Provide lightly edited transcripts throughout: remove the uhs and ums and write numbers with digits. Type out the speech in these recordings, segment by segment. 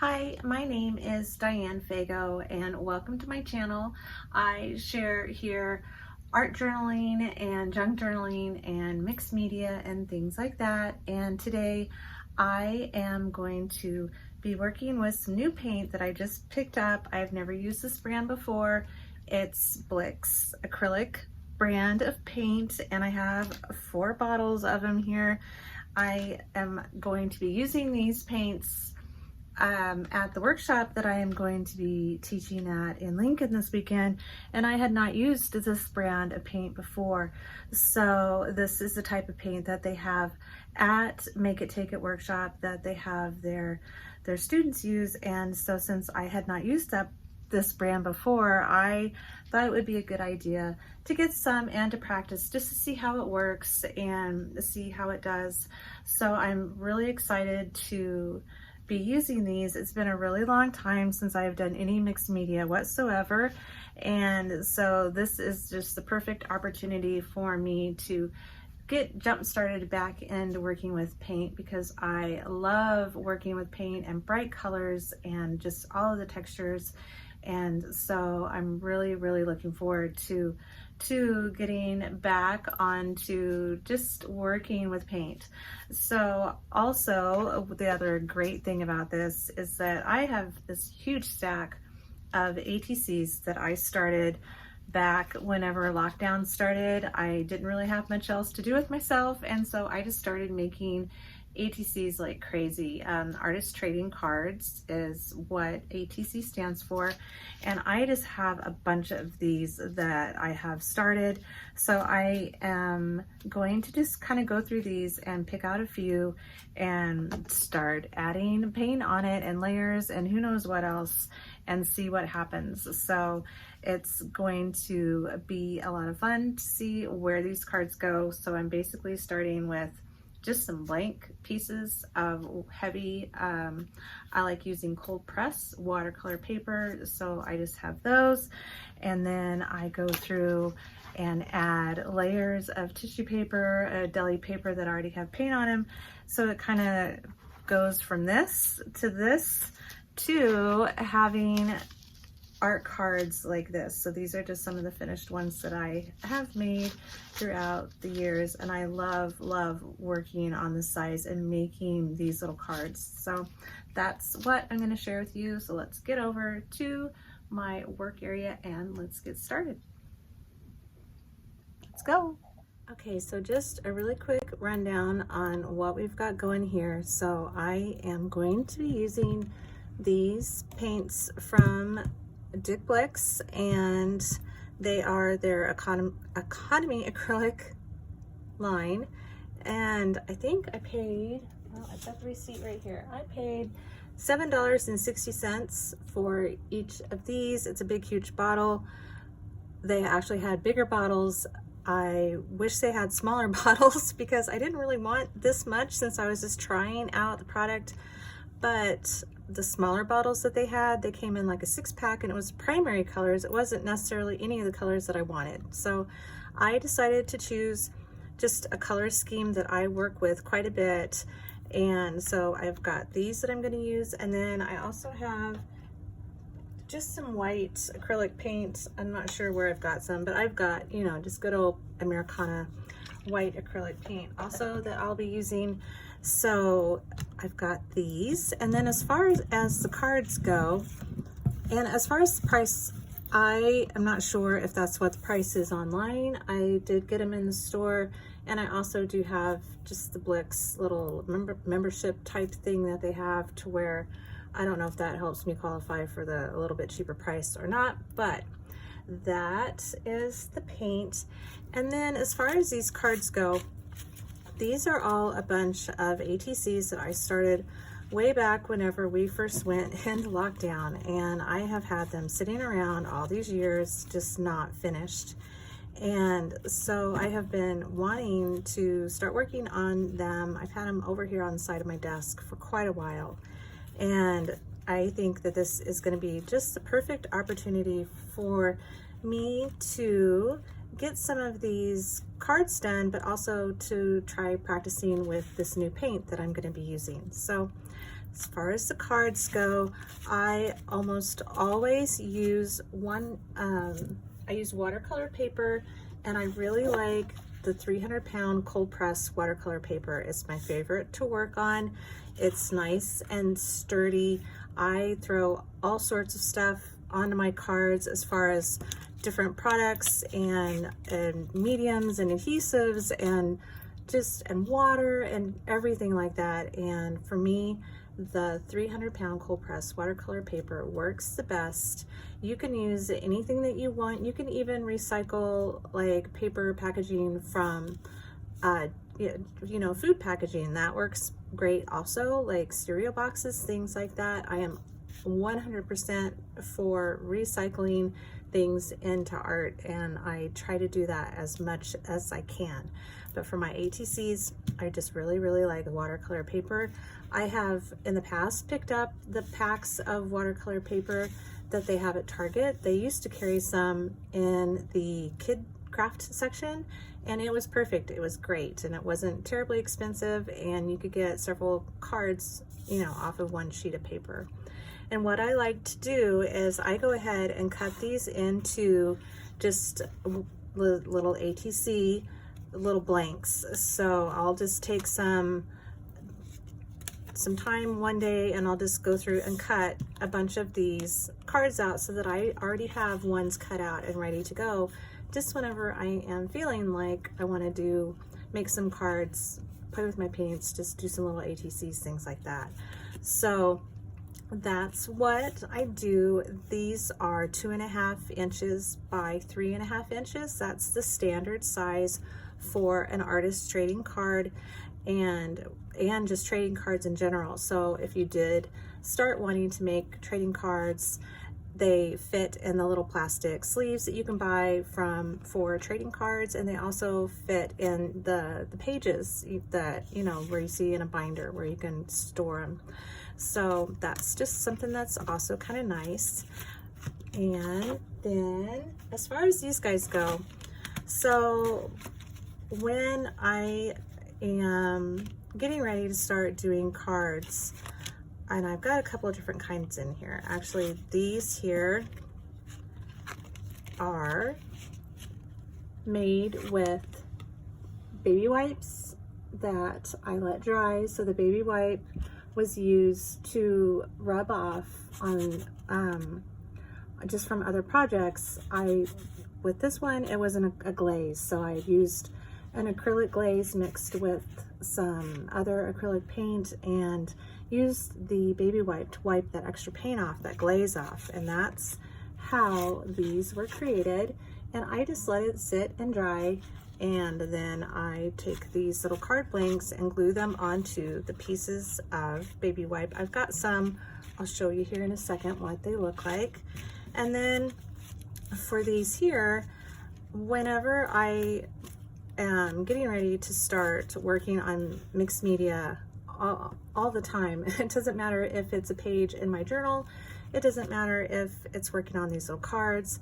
Hi, my name is Diane Fago and welcome to my channel. I share here art journaling and junk journaling and mixed media and things like that. And today I am going to be working with some new paint that I just picked up. I've never used this brand before. It's Blick's acrylic brand of paint and I have 4 bottles of them here. I am going to be using these paints at the workshop that I am going to be teaching at in Lincoln this weekend, and I had not used this brand of paint before. So this is the type of paint that they have at Make It Take It workshop that they have their students use. And so since I had not used this brand before, I thought it would be a good idea to get some and to practice just to see how it works and see how it does. So I'm really excited to be using these. It's been a really long time since I've done any mixed media whatsoever, and so this is just the perfect opportunity for me to get jump started back into working with paint, because I love working with paint and bright colors and just all of the textures. And so I'm really looking forward to getting back onto just working with paint. So also the other great thing about this is that I have this huge stack of ATCs that I started back whenever lockdown started. I didn't really have much else to do with myself, and so I just started making ATCs like crazy. Artist Trading Cards is what ATC stands for, and I just have a bunch of these that I have started. So I am going to just kind of go through these and pick out a few and start adding paint on it and layers and who knows what else, and see what happens. So it's going to be a lot of fun to see where these cards go. So I'm basically starting with just some blank pieces of heavy, I like using cold press watercolor paper, so I just have those. And then I go through and add layers of tissue paper, deli paper that already have paint on them. So it kind of goes from this to having art cards like this. So these are just some of the finished ones that I have made throughout the years, and I love working on the size and making these little cards. So that's what I'm going to share with you. So let's get over to my work area and let's get started. Let's go. Okay, so just a really quick rundown on what we've got going here. So I am going to be using these paints from Blick's, and they are their economy acrylic line. And I think I paid, well, I've got the receipt right here. I paid $7.60 for each of these. It's a big, huge bottle. They actually had bigger bottles. I wish they had smaller bottles because I didn't really want this much since I was just trying out the product. But the smaller bottles that they had, they came in like a 6-pack, and it was primary colors. It wasn't necessarily any of the colors that I wanted. So I decided to choose just a color scheme that I work with quite a bit. And so I've got these that I'm going to use, and then I also have just some white acrylic paint. I'm not sure where I've got some, but I've got, you know, just good old Americana white acrylic paint also that I'll be using. So I've got these, and then as far as the cards go, and as far as the price, I am not sure if that's what the price is online. I did get them in the store, and I also do have just the Blick's little membership type thing that they have, to where I don't know if that helps me qualify for the a little bit cheaper price or not, but that is the paint. And then as far as these cards go, these are all a bunch of ATCs that I started way back whenever we first went into lockdown, and I have had them sitting around all these years, just not finished. And so I have been wanting to start working on them. I've had them over here on the side of my desk for quite a while, and I think that this is going to be just the perfect opportunity for me to get some of these cards done, but also to try practicing with this new paint that I'm going to be using. So As far as the cards go, I almost always use I use watercolor paper, and I really like the 300-pound cold press watercolor paper. It's my favorite to work on. It's nice and sturdy. I throw all sorts of stuff onto my cards as far as different products and mediums and adhesives and water and everything like that. And for me, the 300-pound cold press watercolor paper works the best. You can use anything that you want. You can even recycle like paper packaging from food packaging. That works great also, like cereal boxes, things like that. I am 100% for recycling things into art, and I try to do that as much as I can. But for my ATCs, I just really like the watercolor paper. I have in the past picked up the packs of watercolor paper that they have at Target. They used to carry some in the kid craft section, and it was perfect. It was great, and it wasn't terribly expensive, and you could get several cards, off of one sheet of paper. And what I like to do is I go ahead and cut these into just little ATC, little blanks. So I'll just take some time one day, and I'll just go through and cut a bunch of these cards out so that I already have ones cut out and ready to go, just whenever I am feeling like I want to make some cards, play with my paints, just do some little ATCs, things like that. So that's what I do. These are 2.5 inches by 3.5 inches. That's the standard size for an artist trading card and just trading cards in general. So if you did start wanting to make trading cards, they fit in the little plastic sleeves that you can buy for trading cards, and they also fit in the pages that where you see in a binder where you can store them. So that's just something that's also kind of nice. And then as far as these guys go, so when I am getting ready to start doing cards, and I've got a couple of different kinds in here. Actually, these here are made with baby wipes that I let dry. So the baby wipe was used to rub off on just from other projects. With this one, it wasn't a glaze, so I used an acrylic glaze mixed with some other acrylic paint and used the baby wipe to wipe that extra paint off, that glaze off, and that's how these were created. And I just let it sit and dry, and then I take these little card blanks and glue them onto the pieces of baby wipe. I've got some, I'll show you here in a second what they look like. And then for these here, whenever I am getting ready to start working on mixed media all the time, it doesn't matter if it's a page in my journal, it doesn't matter if it's working on these little cards,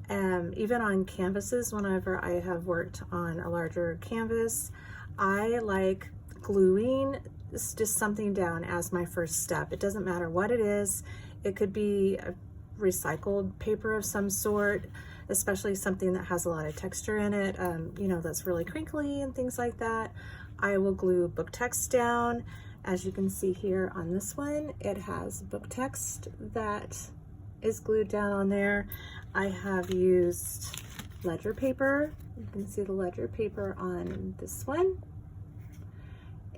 even on canvases. Whenever I have worked on a larger canvas, I like gluing just something down as my first step. It doesn't matter what it is. It could be a recycled paper of some sort, especially something that has a lot of texture in it, that's really crinkly and things like that. I will glue book text down. As you can see here on this one, it has book text that is glued down on there. I have used ledger paper. You can see the ledger paper on this one.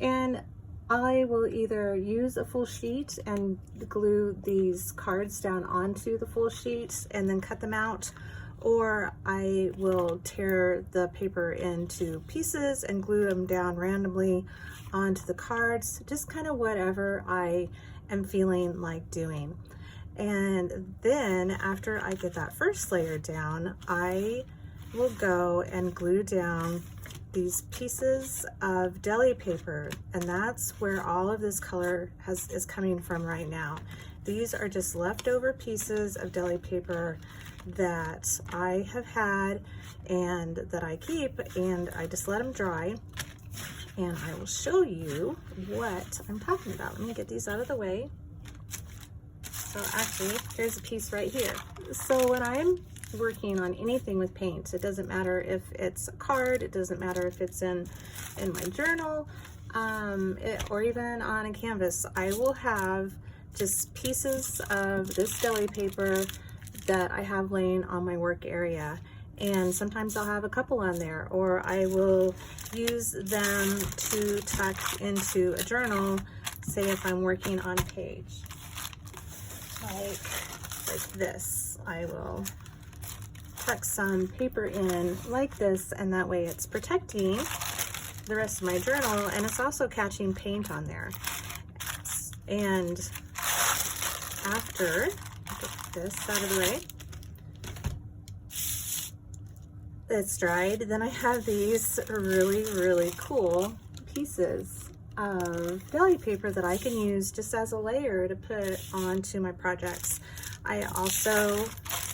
And I will either use a full sheet and glue these cards down onto the full sheet and then cut them out, or I will tear the paper into pieces and glue them down randomly onto the cards, just kind of whatever I am feeling like doing. And then after I get that first layer down, I will go and glue down these pieces of deli paper, and that's where all of this color is coming from right now. These are just leftover pieces of deli paper that I have had and that I keep, and I just let them dry. and I will show you what I'm talking about. Let me get these out of the way. So actually, here's a piece right here. So when I'm working on anything with paint, it doesn't matter if it's a card, it doesn't matter if it's in my journal, or even on a canvas, I will have just pieces of this deli paper that I have laying on my work area. And sometimes I'll have a couple on there, or I will use them to tuck into a journal, say if I'm working on a page. Like this. I will tuck some paper in like this, and that way it's protecting the rest of my journal, and it's also catching paint on there. And after, get this out of the way, it's dried, then I have these really, really cool pieces of deli paper that I can use just as a layer to put onto my projects. I also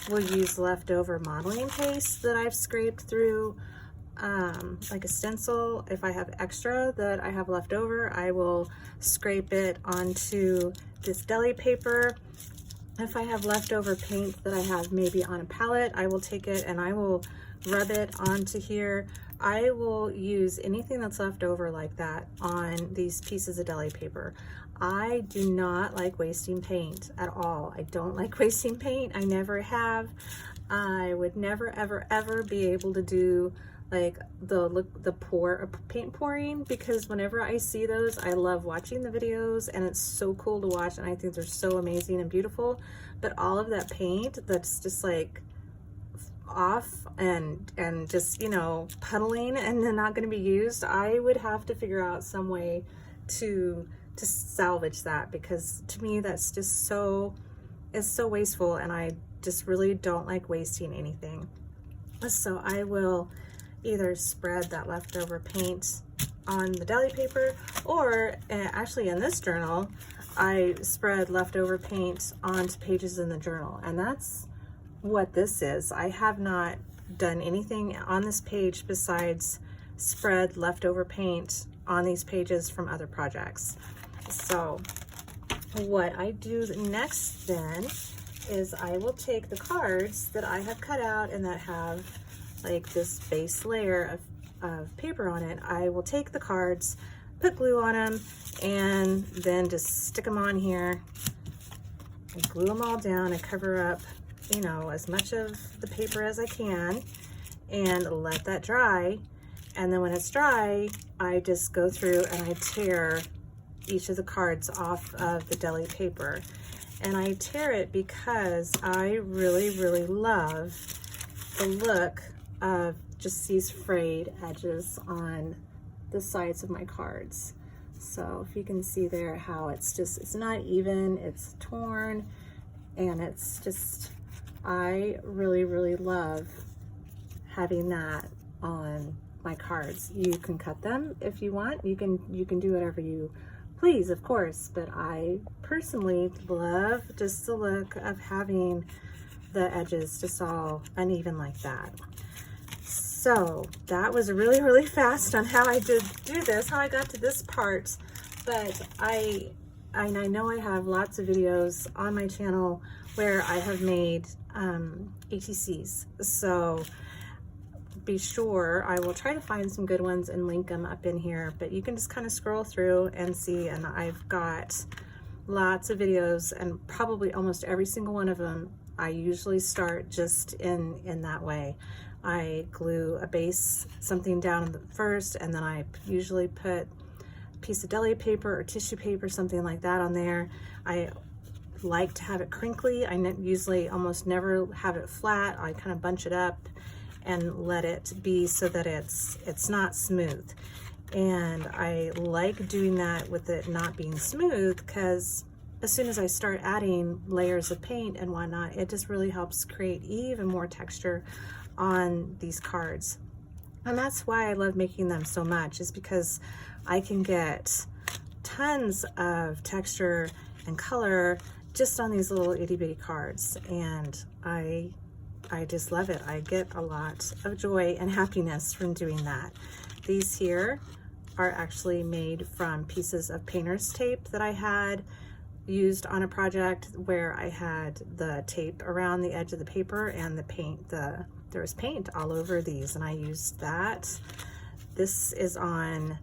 will use leftover modeling paste that I've scraped through, like a stencil. If I have extra that I have left over, I will scrape it onto this deli paper. If I have leftover paint that I have maybe on a palette, I will take it and I will rub it onto here. I will use anything that's left over like that on these pieces of deli paper. I do not like wasting paint at all. I don't like wasting paint. I never have. I would never, ever, ever be able to do like the paint pouring, because whenever I see those, I love watching the videos and it's so cool to watch, and I think they're so amazing and beautiful. But all of that paint that's just like off and just, you know, puddling and then not going to be used, I would have to figure out some way to salvage that, because to me that's just so, it's so wasteful, and I just really don't like wasting anything. So I will either spread that leftover paint on the deli paper, or actually in this journal I spread leftover paint onto pages in the journal, and that's what this is. I have not done anything on this page besides spread leftover paint on these pages from other projects. So what I do next then is I will take the cards that I have cut out and that have like this base layer of paper on it. I will take the cards, put glue on them, and then just stick them on here and glue them all down and cover up, you know, as much of the paper as I can, and let that dry. And then when it's dry, I just go through and I tear each of the cards off of the deli paper. And I tear it because I really, really love the look of just these frayed edges on the sides of my cards. So if you can see there how it's just, it's not even, it's torn, and it's just, I really, really love having that on my cards. You can cut them if you want. You can do whatever you please, of course, but I personally love just the look of having the edges just all uneven like that. So that was really, really fast on how I did do this, how I got to this part, but I know I have lots of videos on my channel where I have made ATCs, so be sure, I will try to find some good ones and link them up in here, but you can just kind of scroll through and see, and I've got lots of videos, and probably almost every single one of them I usually start just in that way. I glue a base, something down first, and then I usually put a piece of deli paper or tissue paper, something like that on there. I like to have it crinkly. I usually almost never have it flat. I kind of bunch it up and let it be so that it's not smooth. And I like doing that with it not being smooth, because as soon as I start adding layers of paint and whatnot, it just really helps create even more texture on these cards. And that's why I love making them so much, is because I can get tons of texture and color just on these little itty bitty cards, and I just love it. I get a lot of joy and happiness from doing that. These here are actually made from pieces of painter's tape that I had used on a project where I had the tape around the edge of the paper and the paint, there was paint all over these, and I used that. This is on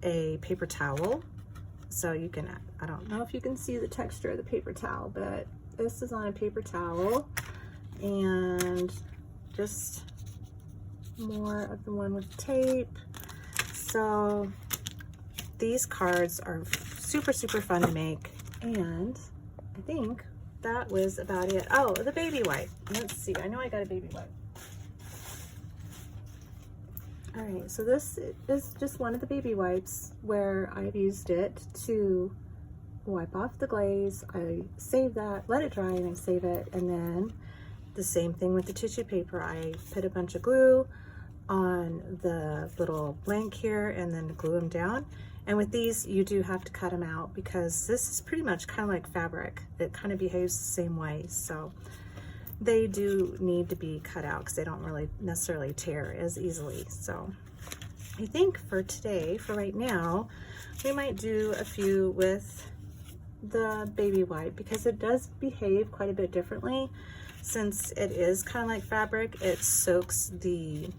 a paper towel, so you can, I don't know if you can see the texture of the paper towel, but this is on a paper towel, and just more of the one with tape. So these cards are super, super fun to make, and I think that was about it. Oh, the baby wipe. Let's see, I know I got a baby wipe. All right, so this is just one of the baby wipes where I've used it to wipe off the glaze. I save that, let it dry, and I save it. And then the same thing with the tissue paper. I put a bunch of glue on the little blank here and then glue them down. And with these, you do have to cut them out because this is pretty much kind of like fabric. It kind of behaves the same way. So they do need to be cut out because they don't really necessarily tear as easily. So I think for today, for right now, we might do a few with the baby wipe because it does behave quite a bit differently. Since it is kind of like fabric, it soaks the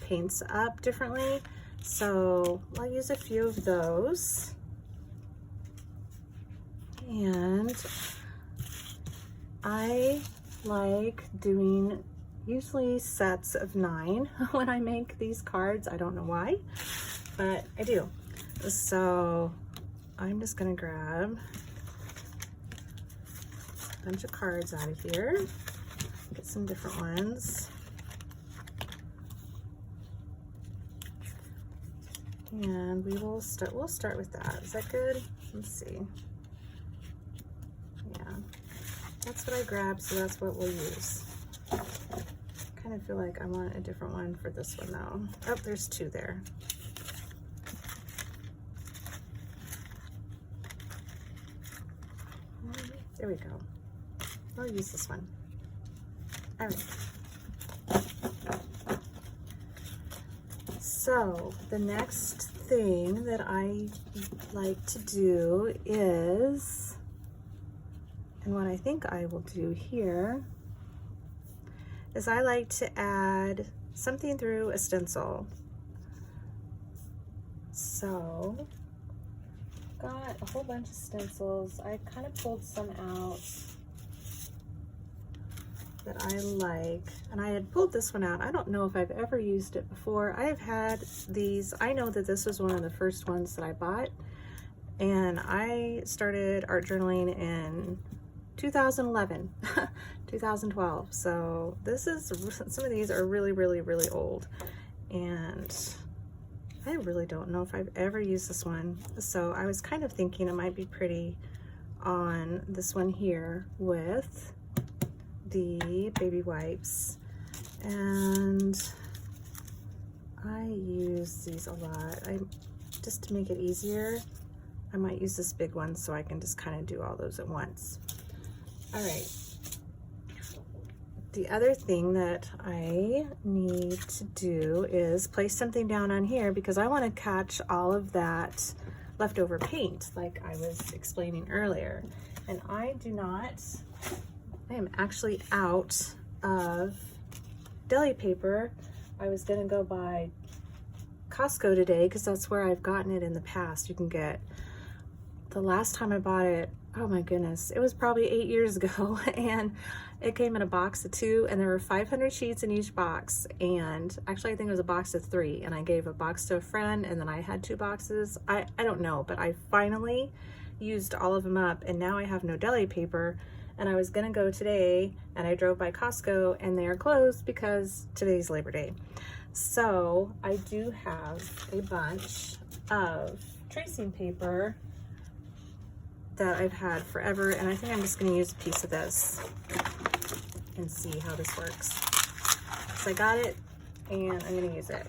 paints up differently. So I'll use a few of those. And I like doing usually sets of 9 when I make these cards. I don't know why, but I do. So I'm just gonna grab a bunch of cards out of here, get some different ones. And we'll start with that. Is that good? Let's see. Yeah. That's what I grabbed, so that's what we'll use. Kind of feel like I want a different one for this one though. Oh, there's 2 there. There we go. I'll use this one. All right. So the next thing that I like to do is, and what I think I will do here is I like to add something through a stencil. So got a whole bunch of stencils. I kind of pulled some out that I like, and I had pulled this one out. I don't know if I've ever used it before. I have had these. I know that this was one of the first ones that I bought, and I started art journaling in 2011, 2012. So this is, some of these are really, really, really old, and I really don't know if I've ever used this one. So I was kind of thinking it might be pretty on this one here with the baby wipes, and I use these a lot. Just to make it easier, I might use this big one so I can just kind of do all those at once. All right. The other thing that I need to do is place something down on here because I want to catch all of that leftover paint like I was explaining earlier. And I am actually out of deli paper. I was gonna go buy Costco today because that's where I've gotten it in the past. You can get, the last time I bought it, oh my goodness, it was probably 8 years ago, and it came in a box of 2, and there were 500 sheets in each box. And actually I think it was a box of 3, and I gave a box to a friend, and then I had 2 boxes. I don't know, but I finally used all of them up, and now I have no deli paper. And I was gonna go today, and I drove by Costco, and they are closed because today's Labor Day. So I do have a bunch of tracing paper that I've had forever, and I think I'm just gonna use a piece of this and see how this works. So I got it, and I'm gonna use it.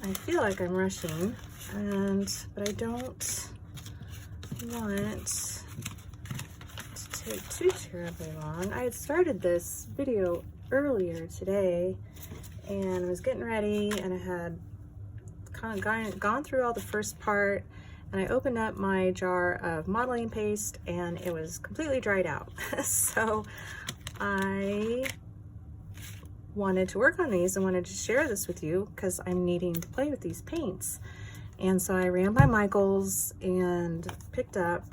I feel like I'm rushing, but I don't want to take too terribly long. I had started this video earlier today and I was getting ready, and I had kind of gone through all the first part, and I opened up my jar of modeling paste and it was completely dried out. So I wanted to work on these and wanted to share this with you because I'm needing to play with these paints. And so I ran by Michael's and picked up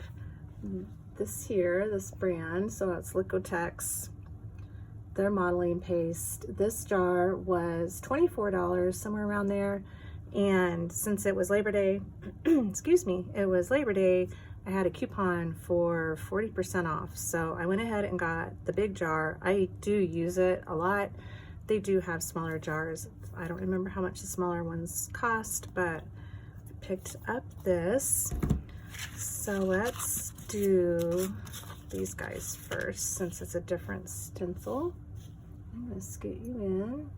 this here, this brand. So it's Liquitex, their modeling paste. This jar was $24, somewhere around there. And since it was Labor Day, excuse me, it was Labor Day, I had a coupon for 40% off. So I went ahead and got the big jar. I do use it a lot. They do have smaller jars. I don't remember how much the smaller ones cost, but I picked up this. So let's do these guys first, since it's a different stencil. I'm gonna scoot you in.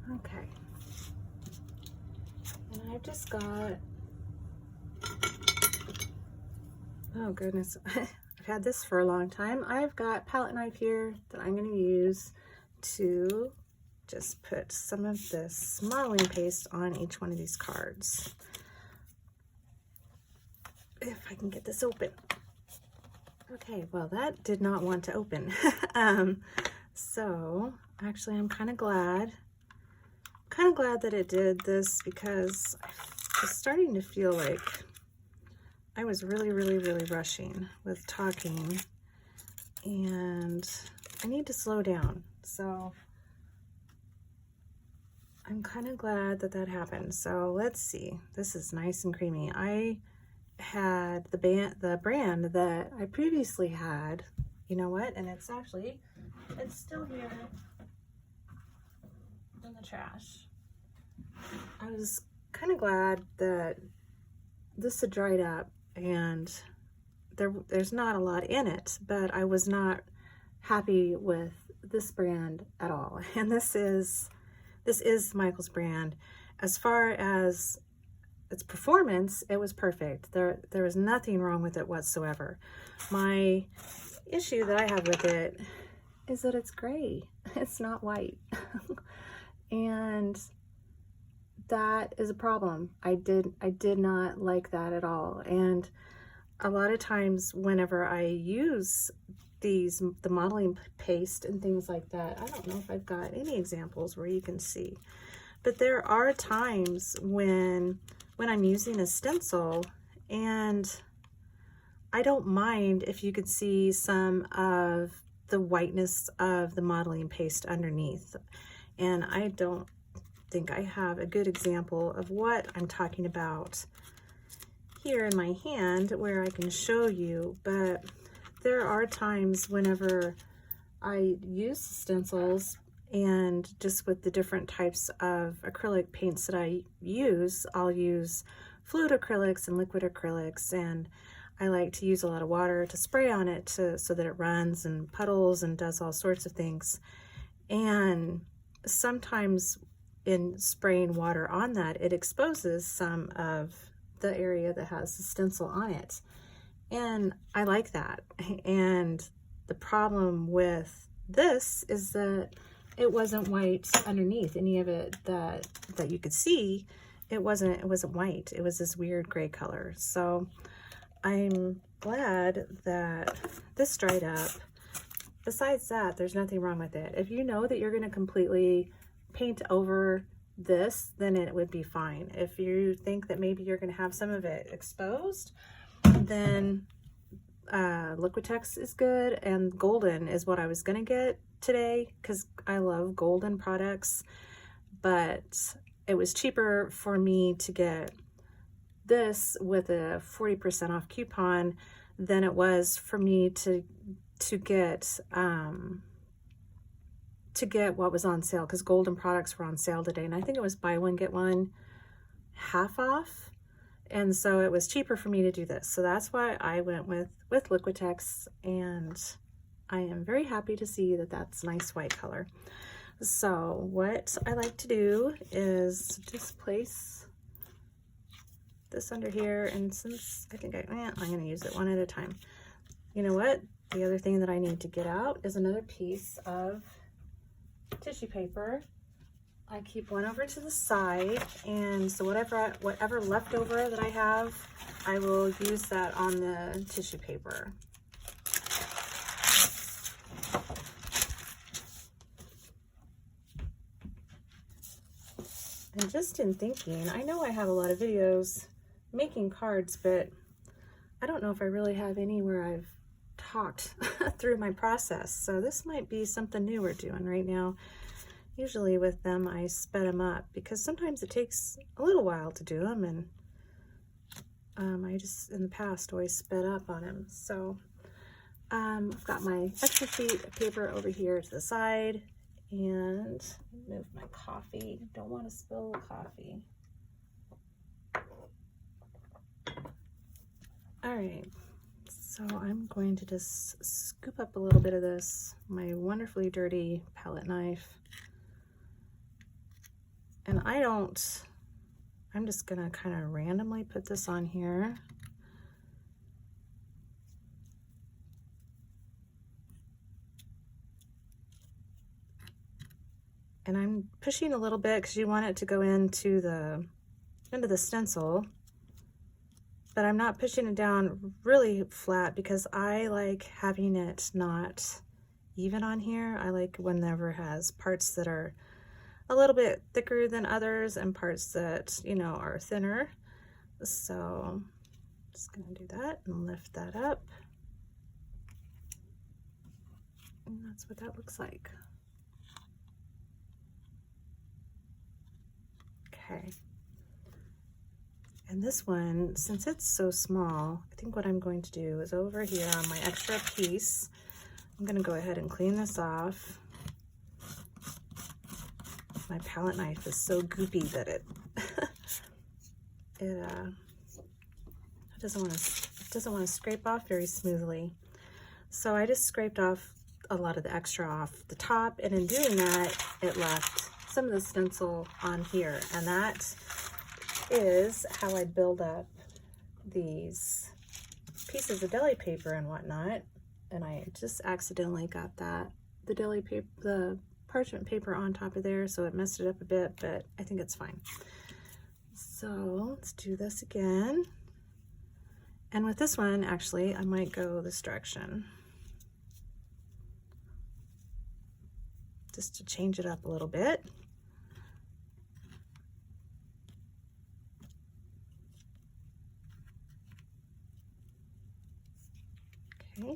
Okay. And I've just got, oh goodness, I've had this for a long time. I've got palette knife here that I'm going to use to just put some of this modeling paste on each one of these cards. If I can get this open. Okay, well that did not want to open. So actually I'm kind of glad that it did this, because I was starting to feel like I was really rushing with talking, and I need to slow down. So I'm kind of glad that that happened. So let's see. This is nice and creamy. I had the brand that I previously had. You know what? And it's still here in the trash. I was kind of glad that this had dried up and there's not a lot in it, but I was not happy with this brand at all. And this is Michael's brand. As far as its performance, it was perfect. There was nothing wrong with it whatsoever. My issue that I have with it is that it's gray. It's not white. And that is a problem. I did not like that at all. And a lot of times whenever I use the modeling paste and things like that, I don't know if I've got any examples where you can see, but there are times when I'm using a stencil, and I don't mind if you could see some of the whiteness of the modeling paste underneath. And I don't think I have a good example of what I'm talking about here in my hand where I can show you, but there are times whenever I use stencils, and just with the different types of acrylic paints that I use, I'll use fluid acrylics and liquid acrylics, and I like to use a lot of water to spray on it so that it runs and puddles and does all sorts of things. And sometimes in spraying water on that, it exposes some of the area that has the stencil on it. And I like that. And the problem with this is that it wasn't white underneath. Any of it that you could see, it wasn't white. It was this weird gray color. So I'm glad that this dried up. Besides that, there's nothing wrong with it. If you know that you're going to completely paint over this, then it would be fine. If you think that maybe you're going to have some of it exposed, then Liquitex is good, and golden is what I was going to get today because I love golden products, but it was cheaper for me to get this with a 40% off coupon than it was for me to get what was on sale, because golden products were on sale today, and I think it was buy one get one half off, and so it was cheaper for me to do this. So that's why I went with Liquitex, and I am very happy to see that that's nice white color. So what I like to do is just place this under here, and since I think I'm going to use it one at a time. You know what? The other thing that I need to get out is another piece of tissue paper. I keep one over to the side, and so whatever leftover that I have, I will use that on the tissue paper. And just in thinking, I know I have a lot of videos making cards, but I don't know if I really have any where I've talked through my process. So this might be something new we're doing right now. Usually with them, I sped them up because sometimes it takes a little while to do them, and I just, in the past, always sped up on them. So I've got my extra sheet of paper over here to the side, and move my coffee. Don't want to spill the coffee. All right, so I'm going to just scoop up a little bit of this, my wonderfully dirty palette knife. And I'm just gonna kind of randomly put this on here. And I'm pushing a little bit because you want it to go into the stencil, but I'm not pushing it down really flat because I like having it not even on here. I like whenever it has parts that are a little bit thicker than others and parts that, you know, are thinner. So I'm just gonna do that and lift that up. And that's what that looks like. Okay. And this one, since it's so small, I think what I'm going to do is over here on my extra piece, I'm gonna go ahead and clean this off. My palette knife is so goopy that it doesn't want to scrape off very smoothly. So I just scraped off a lot of the extra off the top, and in doing that, it left some of the stencil on here, and that is how I build up these pieces of deli paper and whatnot. And I just accidentally got the deli paper, the parchment paper on top of there, so it messed it up a bit, but I think it's fine. So let's do this again. And with this one, actually, I might go this direction, just to change it up a little bit. Okay.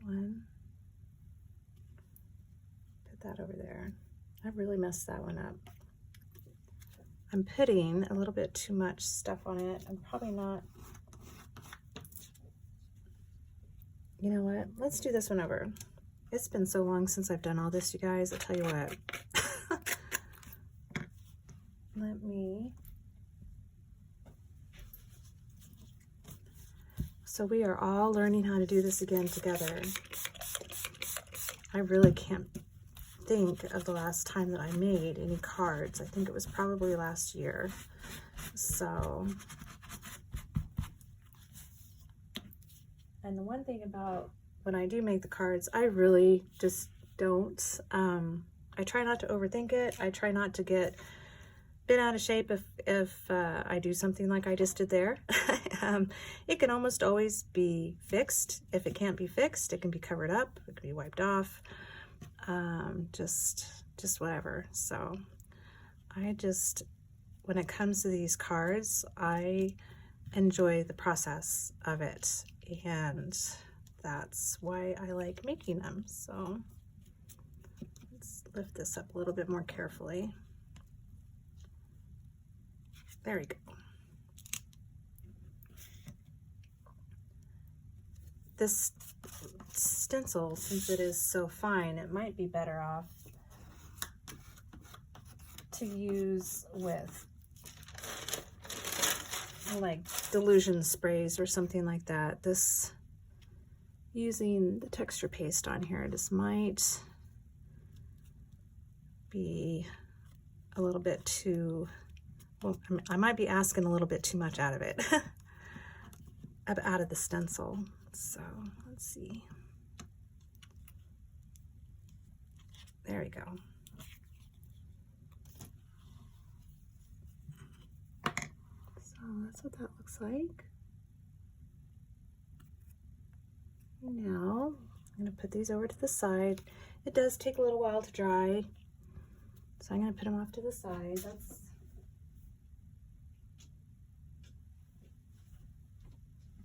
One. Put that over there. I really messed that one up. I'm putting a little bit too much stuff on it. I'm probably not. You know what? Let's do this one over. It's been so long since I've done all this, you guys. I'll tell you what. Let me. So we are all learning how to do this again together. I really can't think of the last time that I made any cards. I think it was probably last year. So, and the one thing about when I do make the cards, I really just don't, I try not to overthink it. I try not to get bent out of shape if I do something like I just did there. It can almost always be fixed. If it can't be fixed, it can be covered up, it can be wiped off, just whatever. So I just, when it comes to these cards, I enjoy the process of it, and that's why I like making them. So let's lift this up a little bit more carefully. There we go. This stencil, since it is so fine, it might be better off to use with like Delusion sprays or something like that. This, using the texture paste on here, this might be a little bit too, well, I might be asking a little bit too much out of it, out of the stencil. So let's see. There we go. So that's what that looks like. Now I'm going to put these over to the side. It does take a little while to dry, so I'm going to put them off to the side.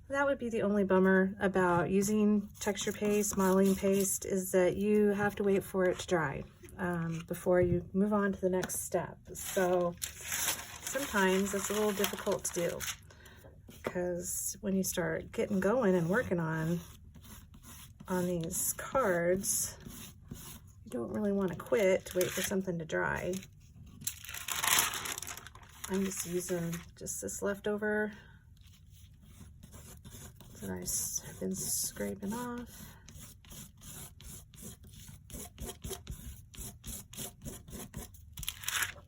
That would be the only bummer about using texture paste, modeling paste, is that you have to wait for it to dry before you move on to the next step. So sometimes it's a little difficult to do, because when you start getting going and working on these cards, you don't really want to quit to wait for something to dry. I'm just using just this leftover that I've been scraping off.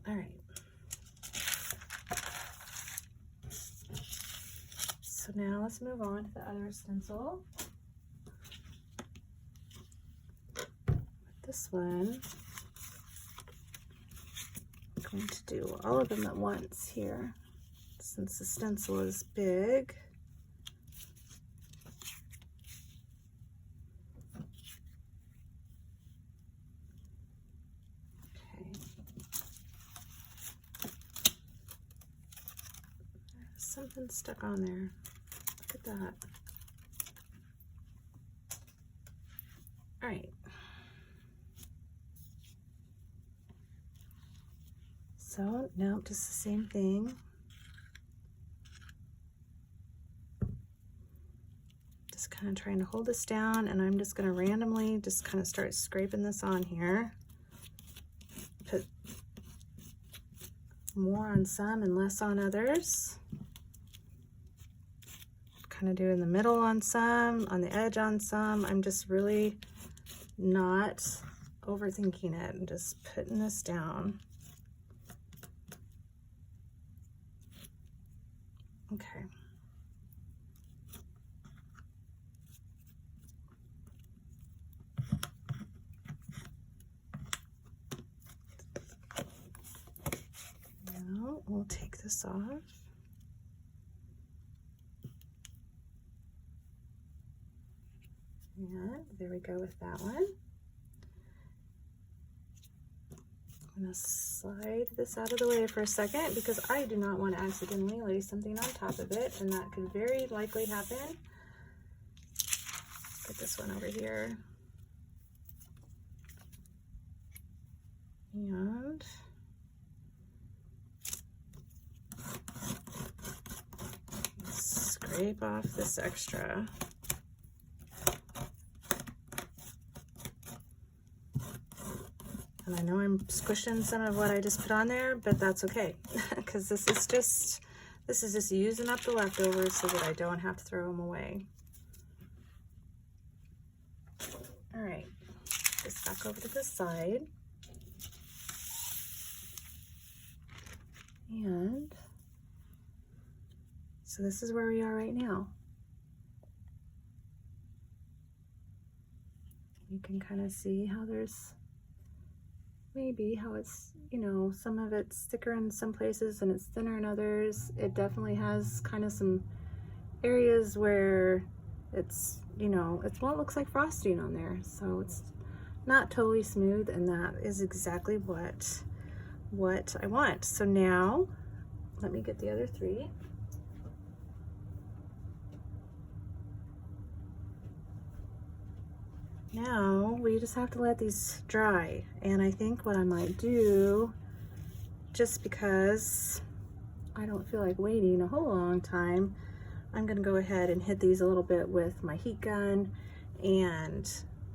All right. So now let's move on to the other stencil. This one, I'm going to do all of them at once here, since the stencil is big. Okay. There's something stuck on there. Look at that. All right. So now just the same thing. Just kind of trying to hold this down, and I'm just going to randomly just kind of start scraping this on here. Put more on some and less on others. Kind of do in the middle on some, on the edge on some. I'm just really not overthinking it. I'm just putting this down. Okay. Now we'll take this off. And there we go with that one. I'm going to slide this out of the way for a second, because I do not want to accidentally lay something on top of it, and that could very likely happen. Get this one over here. And scrape off this extra. And I know I'm squishing some of what I just put on there, but that's okay, because this is just using up the leftovers so that I don't have to throw them away. All right, this back over to the side. And so this is where we are right now. You can kind of see how there's maybe how it's, you know, some of it's thicker in some places and it's thinner in others. It definitely has kind of some areas where it's, you know, it's what looks like frosting on there. So it's not totally smooth, and that is exactly what I want. So now let me get the other three. Now we just have to let these dry, and I think what I might do, just because I don't feel like waiting a whole long time, I'm gonna go ahead and hit these a little bit with my heat gun and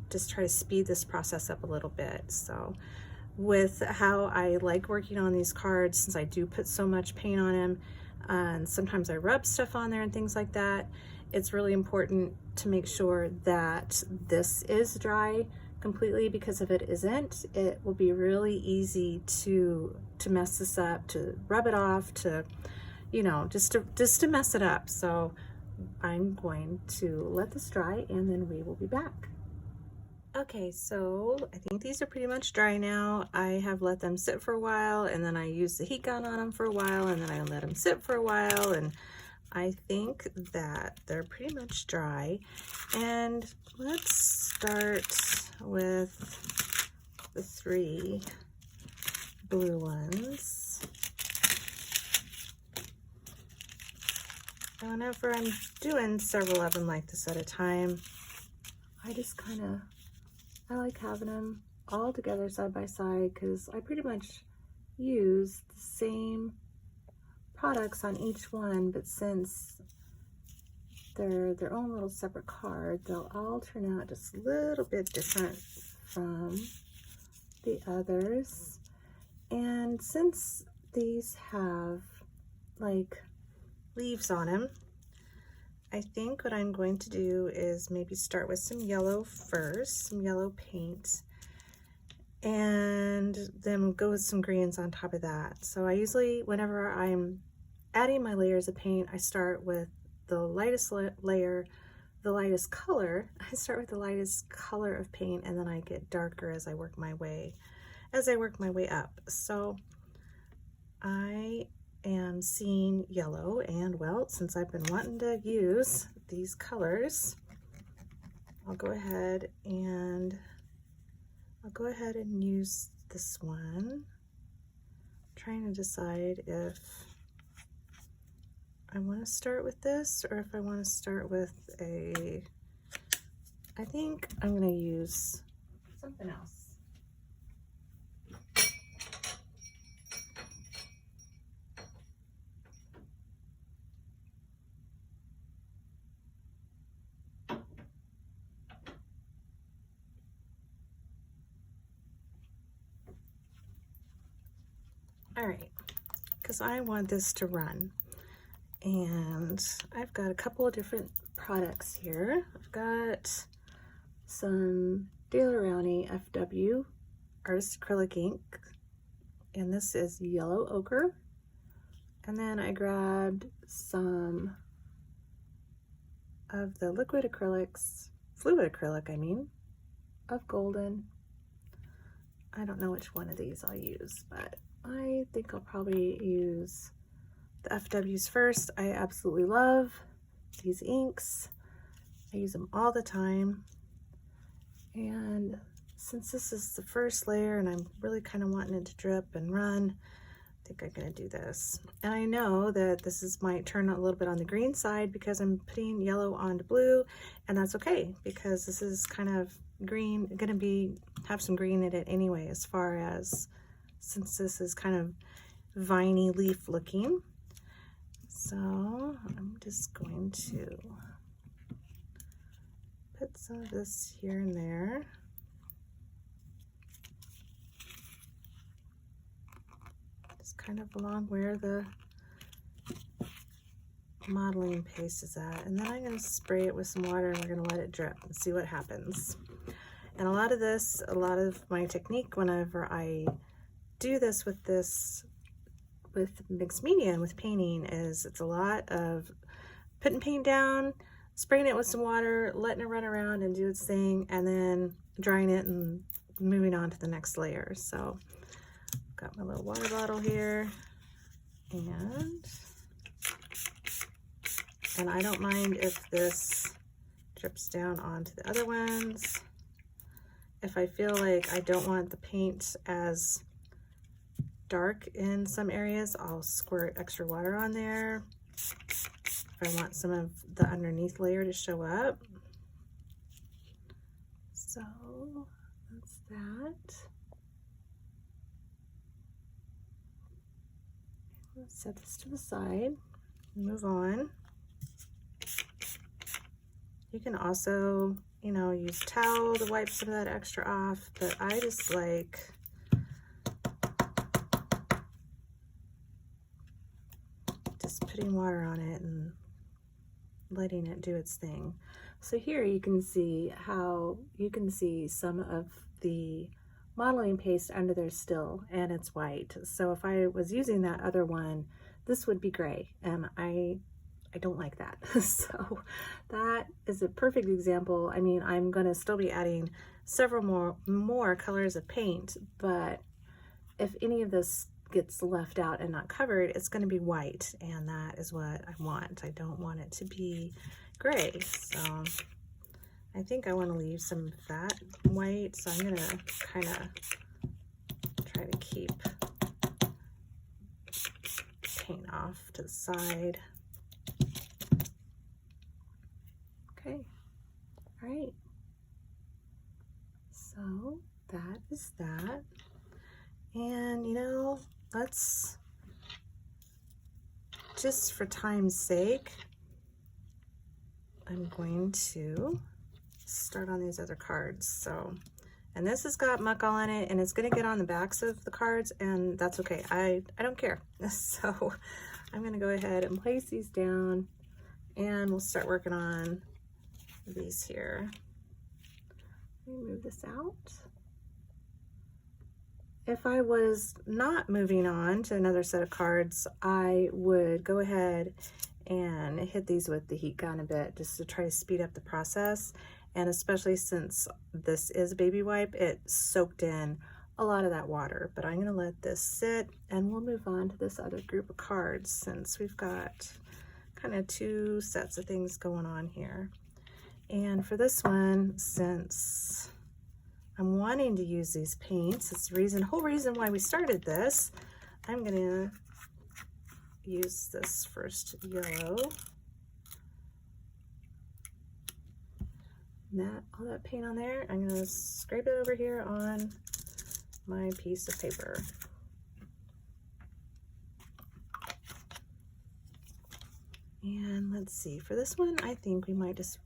just try to speed this process up a little bit. So with how I like working on these cards, since I do put so much paint on them, and sometimes I rub stuff on there and things like that, it's really important to make sure that this is dry completely, because if it isn't, it will be really easy to mess this up, to rub it off, to, you know, just to mess it up. So I'm going to let this dry and then we will be back. Okay, so I think these are pretty much dry now. I have let them sit for a while, and then I used the heat gun on them for a while, and then I let them sit for a while, and I think that they're pretty much dry. And let's start with the 3 blue ones. Whenever I'm doing several of them like this at a time, I just I like having them all together side by side, because I pretty much use the same products on each one, but since they're their own little separate card, they'll all turn out just a little bit different from the others. And since these have like leaves on them, I think what I'm going to do is maybe start with some yellow first, some yellow paint, and then go with some greens on top of that. So I usually, whenever I'm adding my layers of paint, I start with the lightest layer, the lightest color. I start with the lightest color of paint, and then I get darker as I work my way up. So I am seeing yellow, and well, since I've been wanting to use these colors, I'll go ahead and use this one. I'm trying to decide if I want to start with this or if I want to start with I think I'm going to use something else. All right, because I want this to run, and I've got a couple of different products here. I've got some Daler Rowney FW Artist Acrylic ink, and this is yellow ochre. And then I grabbed some of the liquid acrylics, fluid acrylic I mean, of golden. I don't know which one of these I'll use, but I think I'll probably use the FWs first. I absolutely love these inks. I use them all the time. And since this is the first layer and I'm really kind of wanting it to drip and run, I think I'm going to do this. And I know that might turn a little bit on the green side because I'm putting yellow onto blue, and that's okay because this is kind of green, going to have some green in it anyway, as far as since this is kind of viney leaf looking. So I'm just going to put some of this here and there. Just kind of along where the modeling paste is at. And then I'm going to spray it with some water and we're going to let it drip and see what happens. And a lot of my technique whenever I do this with mixed media and with painting is it's a lot of putting paint down, spraying it with some water, letting it run around and do its thing, and then drying it and moving on to the next layer. So I've got my little water bottle here, and I don't mind if this drips down onto the other ones. If I feel like I don't want the paint as dark in some areas, I'll squirt extra water on there if I want some of the underneath layer to show up. So that's that. Let's set this to the side and move on. You can also, use towel to wipe some of that extra off, but I just like putting water on it and letting it do its thing. So here you can see how you can see some of the modeling paste under there still, and it's white. So if I was using that other one, this would be gray, and I don't like that. So that is a perfect example. I mean, I'm going to still be adding several more colors of paint, but if any of this gets left out and not covered, it's going to be white, and that is what I want. I don't want it to be gray. So I think I want to leave some of that white, so I'm going to kind of try to keep paint off to the side. Okay, all right, so that is that. And you know, let's just for time's sake, I'm going to start on these other cards. So, and this has got muck all in it, and it's going to get on the backs of the cards, and that's okay. I don't care. So I'm going to go ahead and place these down, and we'll start working on these here. Let me move this out. If I was not moving on to another set of cards, I would go ahead and hit these with the heat gun a bit just to try to speed up the process. And especially since this is a baby wipe, it soaked in a lot of that water. But I'm going to let this sit, and we'll move on to this other group of cards since we've got kind of two sets of things going on here. And for this one, since I'm wanting to use these paints, it's the whole reason why we started this, I'm going to use this first yellow. All that paint on there, I'm going to scrape it over here on my piece of paper. And let's see, for this one, I think we might just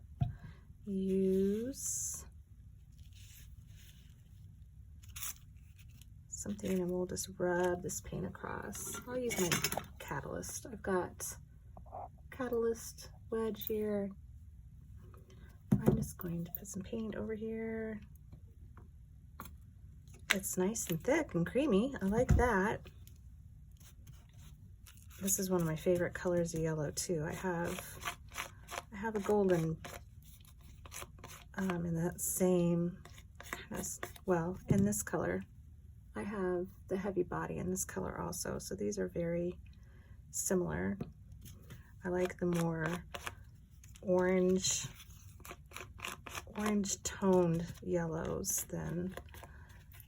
use something, and we'll just rub this paint across. I'll use my catalyst. I've got catalyst wedge here. I'm just going to put some paint over here. It's nice and thick and creamy. I like that. This is one of my favorite colors of yellow too. I have a golden in that same kind of, well, in this color. I have the heavy body in this color also, so these are very similar. I like the more orange toned yellows than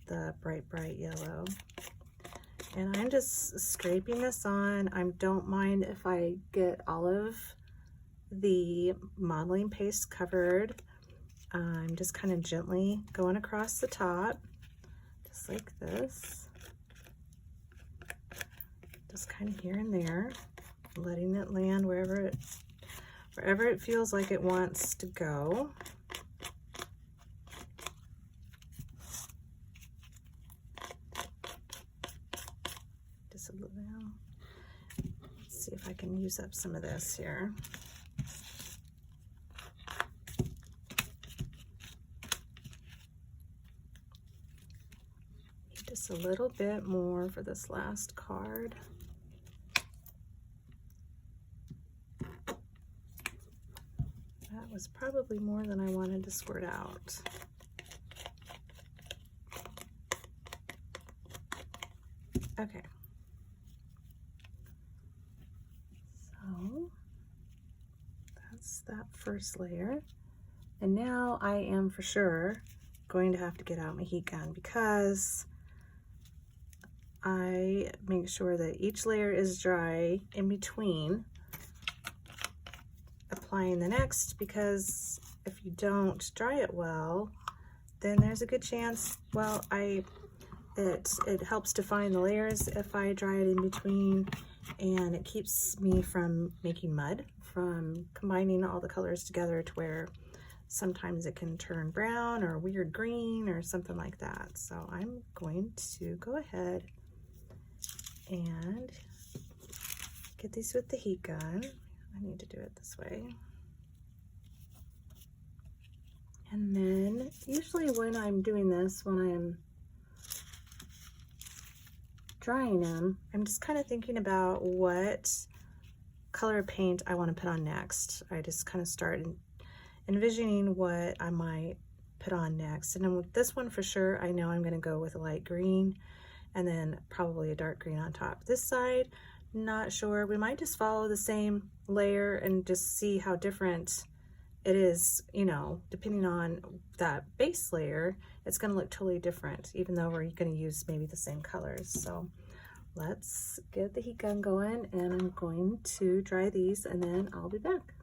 the bright yellow. And I'm just scraping this on. I don't mind if I get all of the modeling paste covered. I'm just kind of gently going across the top, just like this. Just kind of here and there, letting it land wherever it feels like it wants to go. Just a little. Let's see if I can use up some of this here. Just a little bit more for this last card. That was probably more than I wanted to squirt out. Okay. So that's that first layer. And now I am for sure going to have to get out my heat gun because I make sure that each layer is dry in between applying the next, because if you don't dry it well, then there's a good chance, well, it helps define the layers if I dry it in between, and it keeps me from making mud, from combining all the colors together to where sometimes it can turn brown or weird green or something like that. So I'm going to go ahead and get these with the heat gun. I need to do it this way. And then usually when I'm doing this, when I'm drying them, I'm just kind of thinking about what color paint I want to put on next. I just kind of start envisioning what I might put on next. And then with this one for sure, I know I'm going to go with a light green and then probably a dark green on top. This side, not sure. We might just follow the same layer and just see how different it is, you know, depending on that base layer, it's going to look totally different, even though we're going to use maybe the same colors. So let's get the heat gun going, and I'm going to dry these and then I'll be back.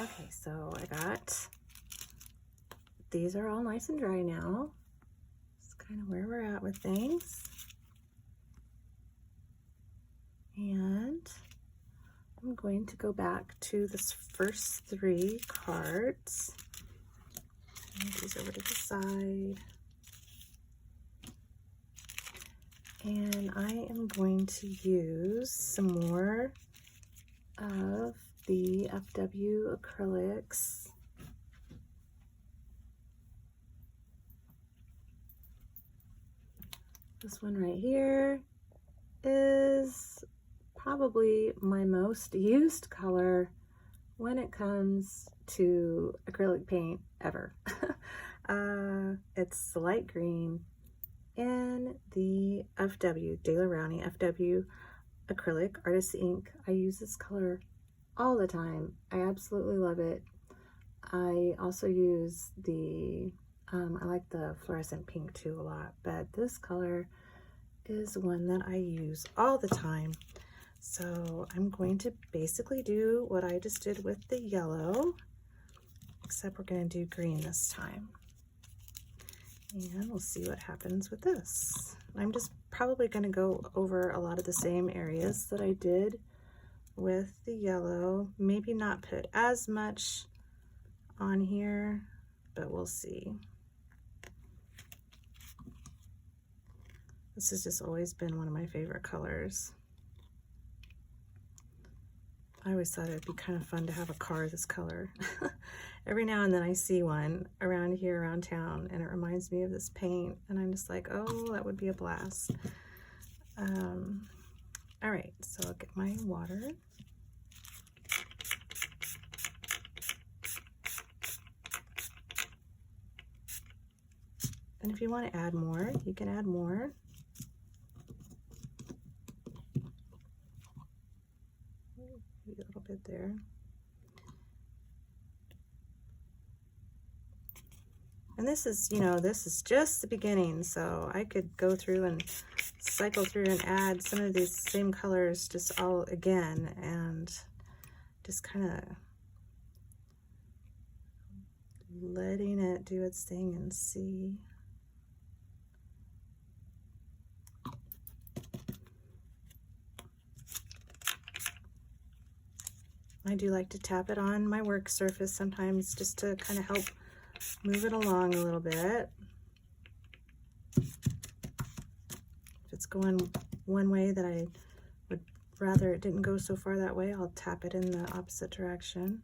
Okay, so I got, these are all nice and dry now. That's kind of where we're at with things. And I'm going to go back to this first 3 cards. Move these over to the side. And I am going to use some more of the FW acrylics. This one right here is probably my most used color when it comes to acrylic paint ever. It's the light green in the FW, Daler Rowney FW acrylic artist ink. I use this color all the time. I absolutely love it. I also use the, I like the fluorescent pink too a lot, but this color is one that I use all the time. So I'm going to basically do what I just did with the yellow, except we're going to do green this time. And we'll see what happens with this. I'm just probably going to go over a lot of the same areas that I did with the yellow. Maybe not put as much on here, but we'll see. This has just always been one of my favorite colors. I always thought it'd be kind of fun to have a car this color. Every now and then I see one around here, around town, and it reminds me of this paint, and I'm just like, oh, that would be a blast. All right, so I'll get my water. And if you want to add more, you can add more. Maybe a little bit there. And this is, you know, this is just the beginning, so I could go through and cycle through and add some of these same colors just all again and just kind of letting it do its thing and see. I do like to tap it on my work surface sometimes just to kind of help move it along a little bit. If it's going one way that I would rather it didn't go so far that way, I'll tap it in the opposite direction.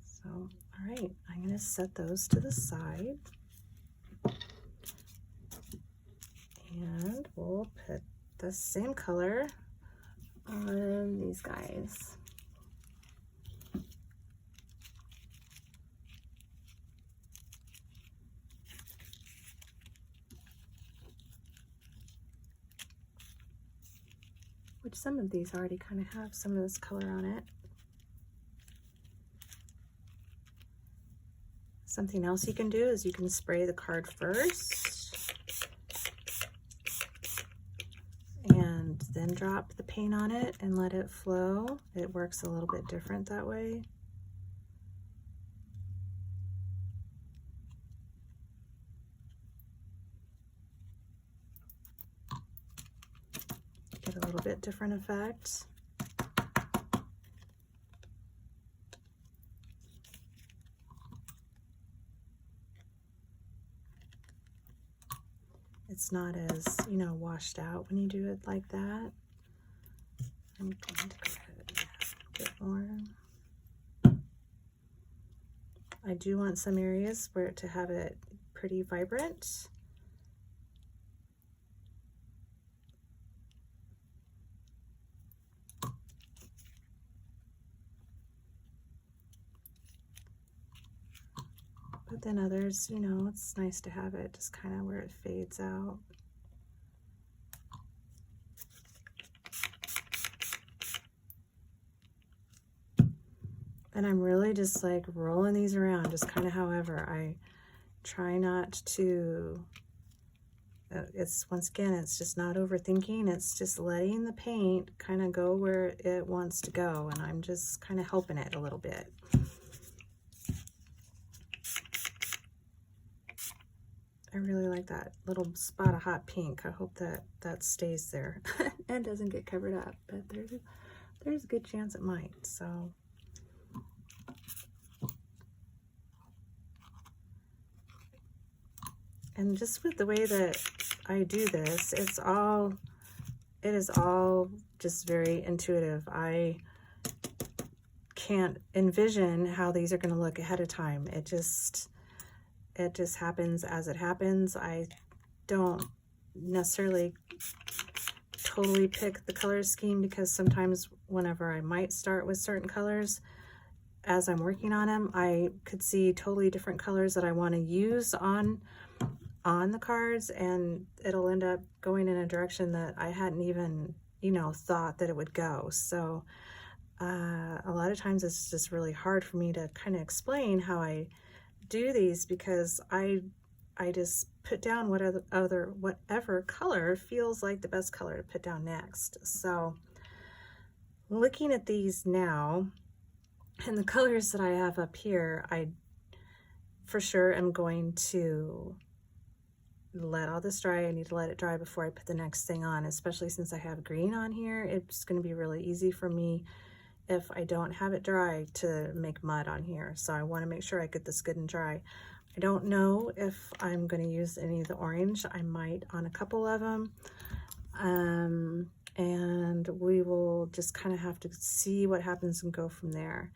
So, all right, I'm going to set those to the side. And we'll put the same color on these guys. Which some of these already kind of have some of this color on it. Something else you can do is you can spray the card first and then drop the paint on it and let it flow. It works a little bit different that way. Get a little bit different effect. It's not as, you know, washed out when you do it like that. I'm going to go ahead and add a bit more. I do want some areas where to have it pretty vibrant. But then others, you know, it's nice to have it just kind of where it fades out. And I'm really just like rolling these around, just kind of however. I try not to, it's once again, it's just not overthinking. It's just letting the paint kind of go where it wants to go. And I'm just kind of helping it a little bit. I really like that little spot of hot pink. I hope that that stays there and doesn't get covered up, but there's a good chance it might. So and just with the way that I do this, it is all just very intuitive. I can't envision how these are going to look ahead of time. It just happens as it happens. I don't necessarily totally pick the color scheme, because sometimes whenever I might start with certain colors, as I'm working on them, I could see totally different colors that I want to use on the cards, and it'll end up going in a direction that I hadn't even, you know, thought that it would go. So a lot of times it's just really hard for me to kind of explain how I do these, because I just put down whatever color feels like the best color to put down next. So looking at these now and the colors that I have up here, I for sure am going to let all this dry. I need to let it dry before I put the next thing on, especially since I have green on here. It's going to be really easy for me if I don't have it dry to make mud on here. So I want to make sure I get this good and dry. I don't know if I'm going to use any of the orange. I might on a couple of them. And we will just kind of have to see what happens and go from there.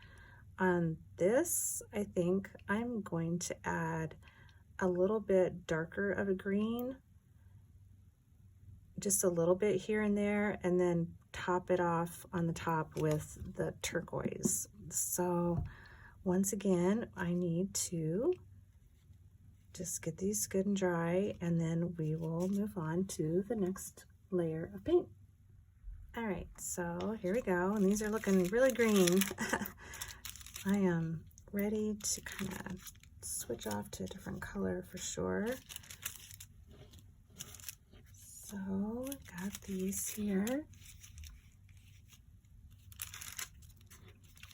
On this, I think I'm going to add a little bit darker of a green, just a little bit here and there, and then top it off on the top with the turquoise. So once again, I need to just get these good and dry, and then we will move on to the next layer of paint. All right, so here we go, and these are looking really green. I am ready to kind of switch off to a different color for sure. So I've got these here.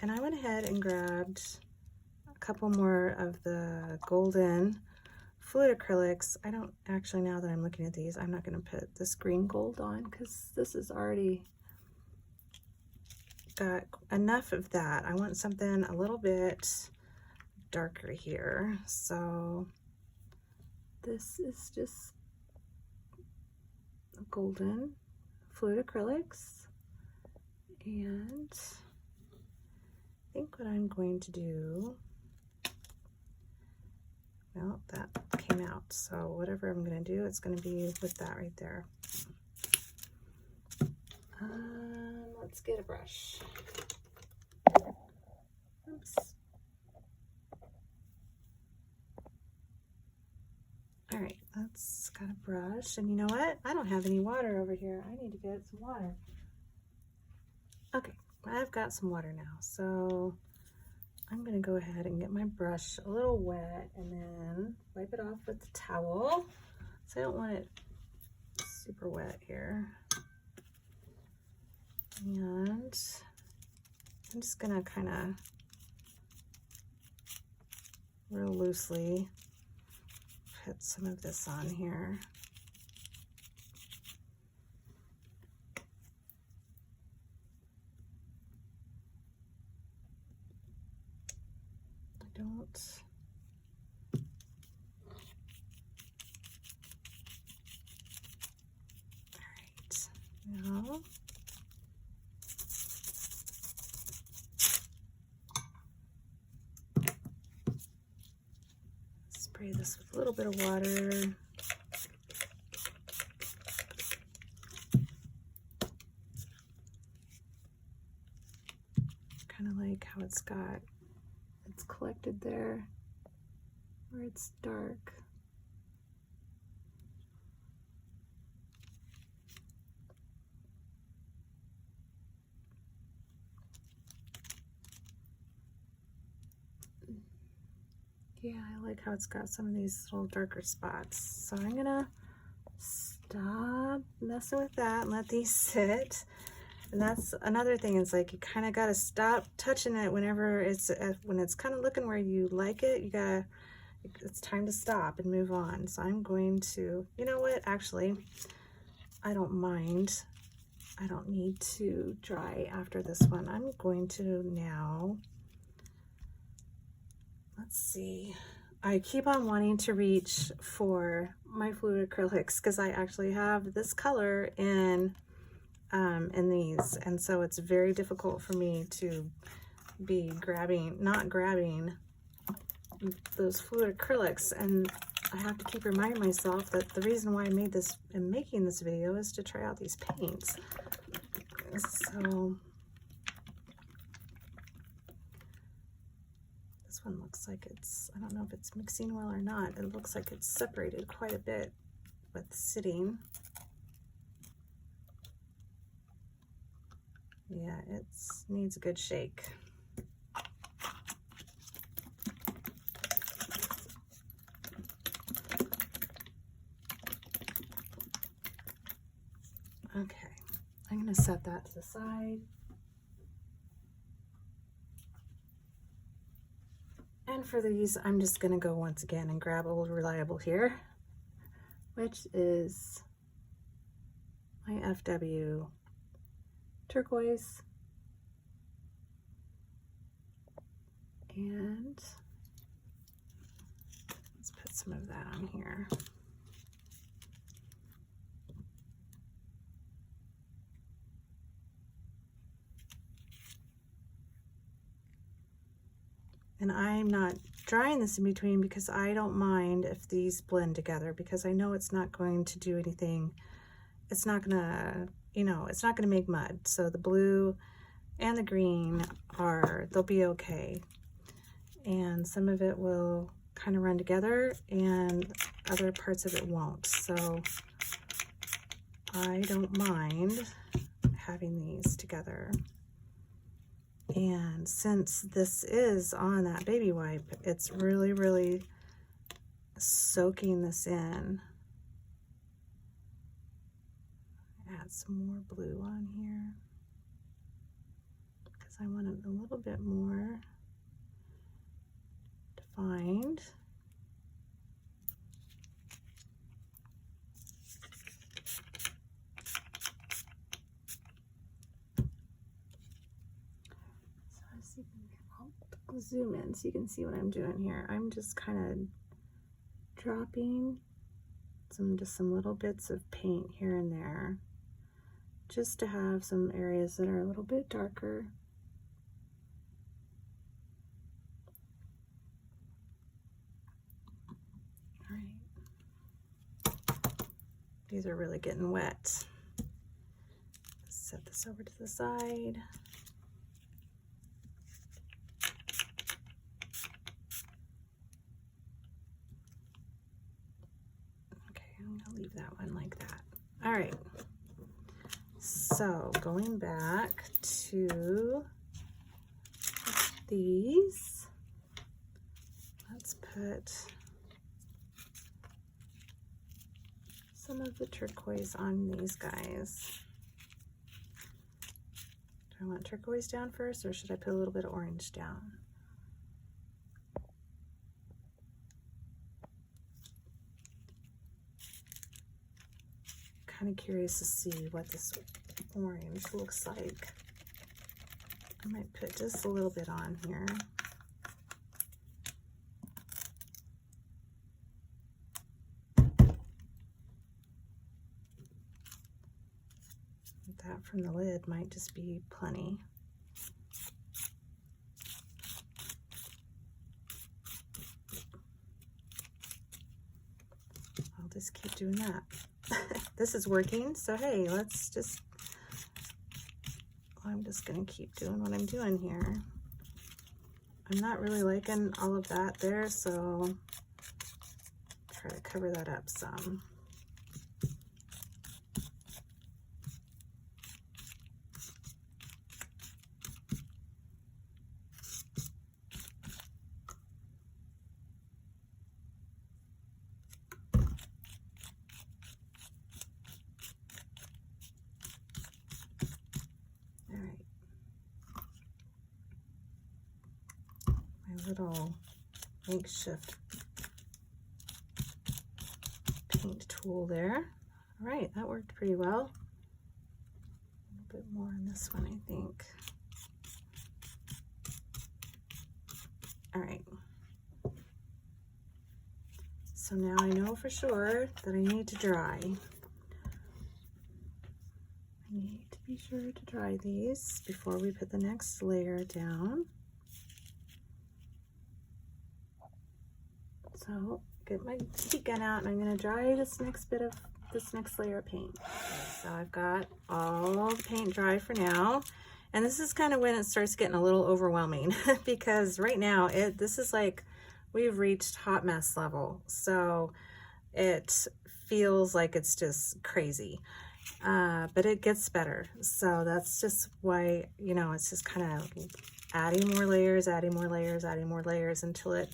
And I went ahead and grabbed a couple more of the golden fluid acrylics. I don't actually, now that I'm looking at these, I'm not going to put this green gold on because this is already got enough of that. I want something a little bit darker here. So this is just golden fluid acrylics, and I think what I'm going to do, well, that came out, so whatever I'm going to do, it's going to be with that right there. Let's get a brush. Oops. All right, let's got a brush, and you know what? I don't have any water over here. I need to get some water. Okay, I've got some water now, so I'm gonna go ahead and get my brush a little wet and then wipe it off with the towel. So I don't want it super wet here. And I'm just gonna kind of real loosely put some of this on here. I don't. All right, now spray this with a little bit of water. Kind of like how it's collected there where it's dark. Yeah, I like how it's got some of these little darker spots. So I'm gonna stop messing with that and let these sit. And that's another thing, is like you kind of got to stop touching it whenever when it's kind of looking where you like it. It's time to stop and move on. So I'm going to, you know what, actually, I don't mind. I don't need to dry after this one. I'm going to now, let's see. I keep on wanting to reach for my fluid acrylics because I actually have this color in these, and so it's very difficult for me to be not grabbing those fluid acrylics, and I have to keep reminding myself that the reason why I'm making this video is to try out these paints. So this one looks like I don't know if it's mixing well or not. It looks like it's separated quite a bit with sitting. Yeah, it needs a good shake. Okay, I'm going to set that to the side. And for these, I'm just going to go once again and grab Old Reliable here, which is my FW turquoise, and let's put some of that on here. And I'm not drying this in between because I don't mind if these blend together, because I know it's not going to do anything. It's not gonna, it's not gonna make mud. So the blue and the green they'll be okay. And some of it will kind of run together and other parts of it won't. So I don't mind having these together. And since this is on that baby wipe, it's really, really soaking this in. Add some more blue on here because I want it a little bit more defined. I'll zoom in so you can see what I'm doing here. I'm just kind of dropping just some little bits of paint here and there, just to have some areas that are a little bit darker. All right. These are really getting wet. Set this over to the side. I'm gonna leave that one like that. All right, so going back to these, let's put some of the turquoise on these guys. Do I want turquoise down first, or should I put a little bit of orange down? Kind of curious to see what this orange looks like. I might put just a little bit on here. That from the lid might just be plenty. just keep doing that. This is working, so hey, let's just, I'm just gonna keep doing what I'm doing here. I'm not really liking all of that there, so try to cover that up some. Little makeshift paint tool there. All right, that worked pretty well. A little bit more on this one, I think. All right. So now I know for sure that I need to dry. I need to be sure to dry these before we put the next layer down. So get my heat gun out and I'm going to dry this next layer of paint. So I've got all the paint dry for now, and this is kind of when it starts getting a little overwhelming because right now this is like we've reached hot mess level, so it feels like it's just crazy, but it gets better. So that's just why, you know, it's just kind of adding more layers, adding more layers, adding more layers until it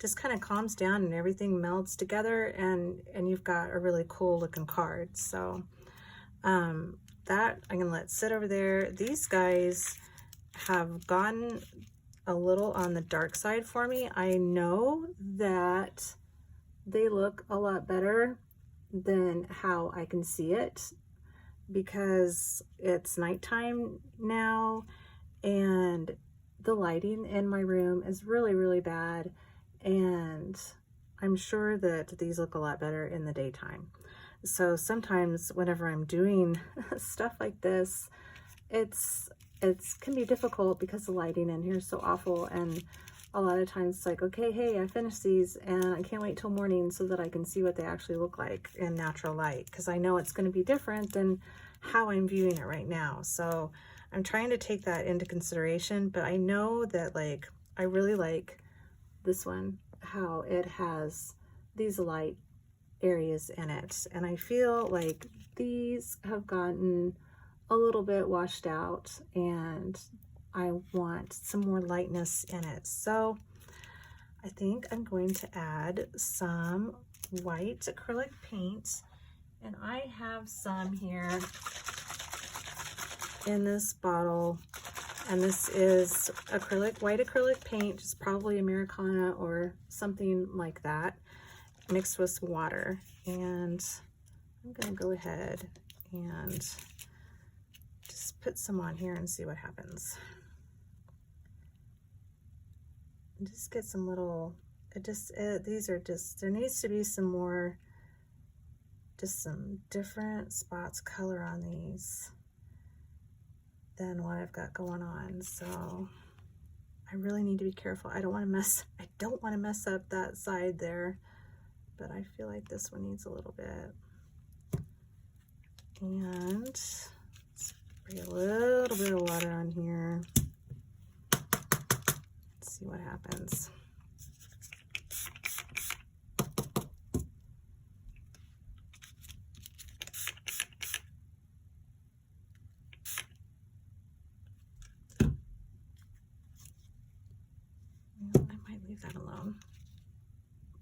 just kind of calms down and everything melts together, and you've got a really cool looking card. So that I'm gonna let sit over there. These guys have gotten a little on the dark side for me. I know that they look a lot better than how I can see it because it's nighttime now and the lighting in my room is really, really bad. And I'm sure that these look a lot better in the daytime. So sometimes whenever I'm doing stuff like this, it can be difficult because the lighting in here is so awful. And a lot of times it's like, okay, hey, I finished these and I can't wait till morning so that I can see what they actually look like in natural light, because I know it's going to be different than how I'm viewing it right now. So I'm trying to take that into consideration, but I know that like I really like this one, how it has these light areas in it, and I feel like these have gotten a little bit washed out and I want some more lightness in it. So I think I'm going to add some white acrylic paint, and I have some here in this bottle. And this is white acrylic paint, just probably Americana or something like that, mixed with water. And I'm gonna go ahead and just put some on here and see what happens. And just get some little, these are just, there needs to be some more, just some different spots color on these than what I've got going on. So I really need to be careful. I don't want to mess up that side there, but I feel like this one needs a little bit. And spray a little bit of water on here. Let's see what happens. That alone.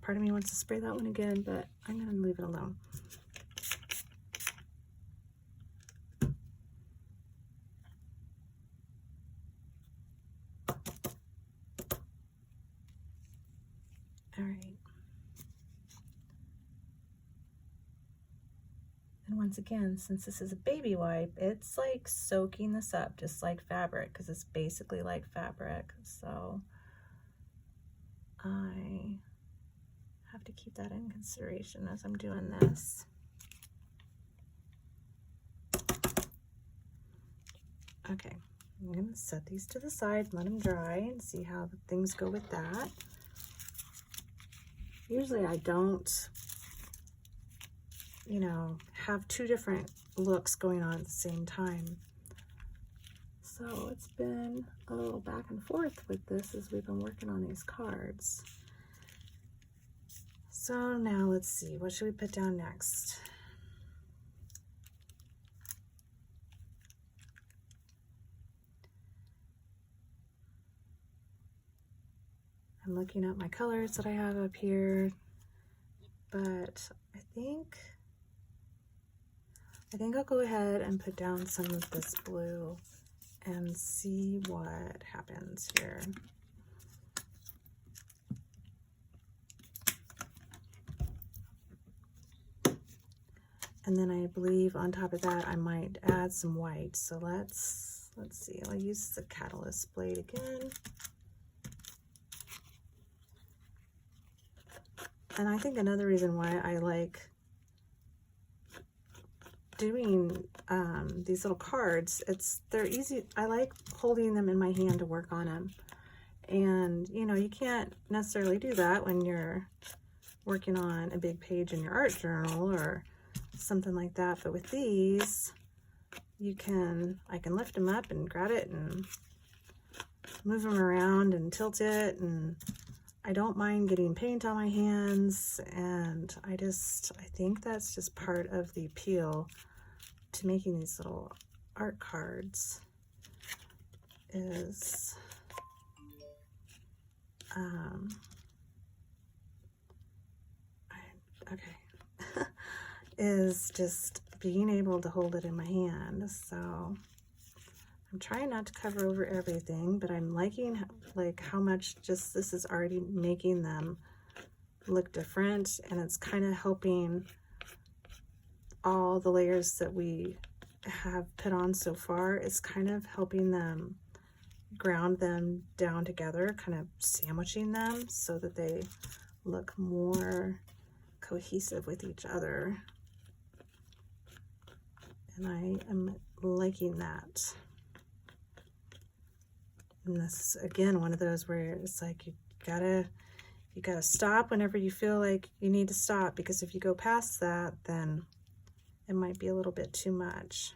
Part of me wants to spray that one again, but I'm going to leave it alone. All right. And once again, since this is a baby wipe, it's like soaking this up just like fabric, because it's basically like fabric. So I have to keep that in consideration as I'm doing this. Okay, I'm going to set these to the side, let them dry, and see how things go with that. Usually I don't you know, have two different looks going on at the same time. So it's been a little back and forth with this as we've been working on these cards. So now let's see, what should we put down next? I'm looking at my colors that I have up here, but I think I'll go ahead and put down some of this blue and see what happens here. And then I believe on top of that I might add some white. So let's see, I'll use the catalyst blade again. And I think another reason why I like doing these little cards, they're easy. I like holding them in my hand to work on them. And you know, you can't necessarily do that when you're working on a big page in your art journal or something like that. But with these, I can lift them up and grab it and move them around and tilt it, and I don't mind getting paint on my hands. And I think that's just part of the appeal to making these little art cards is is just being able to hold it in my hand. So I'm trying not to cover over everything, but I'm liking like how much just this is already making them look different, and it's kind of helping all the layers that we have put on so far. It's kind of helping them ground them down together, kind of sandwiching them so that they look more cohesive with each other. And I am liking that. And this is again one of those where it's like you gotta stop whenever you feel like you need to stop, because if you go past that, then it might be a little bit too much.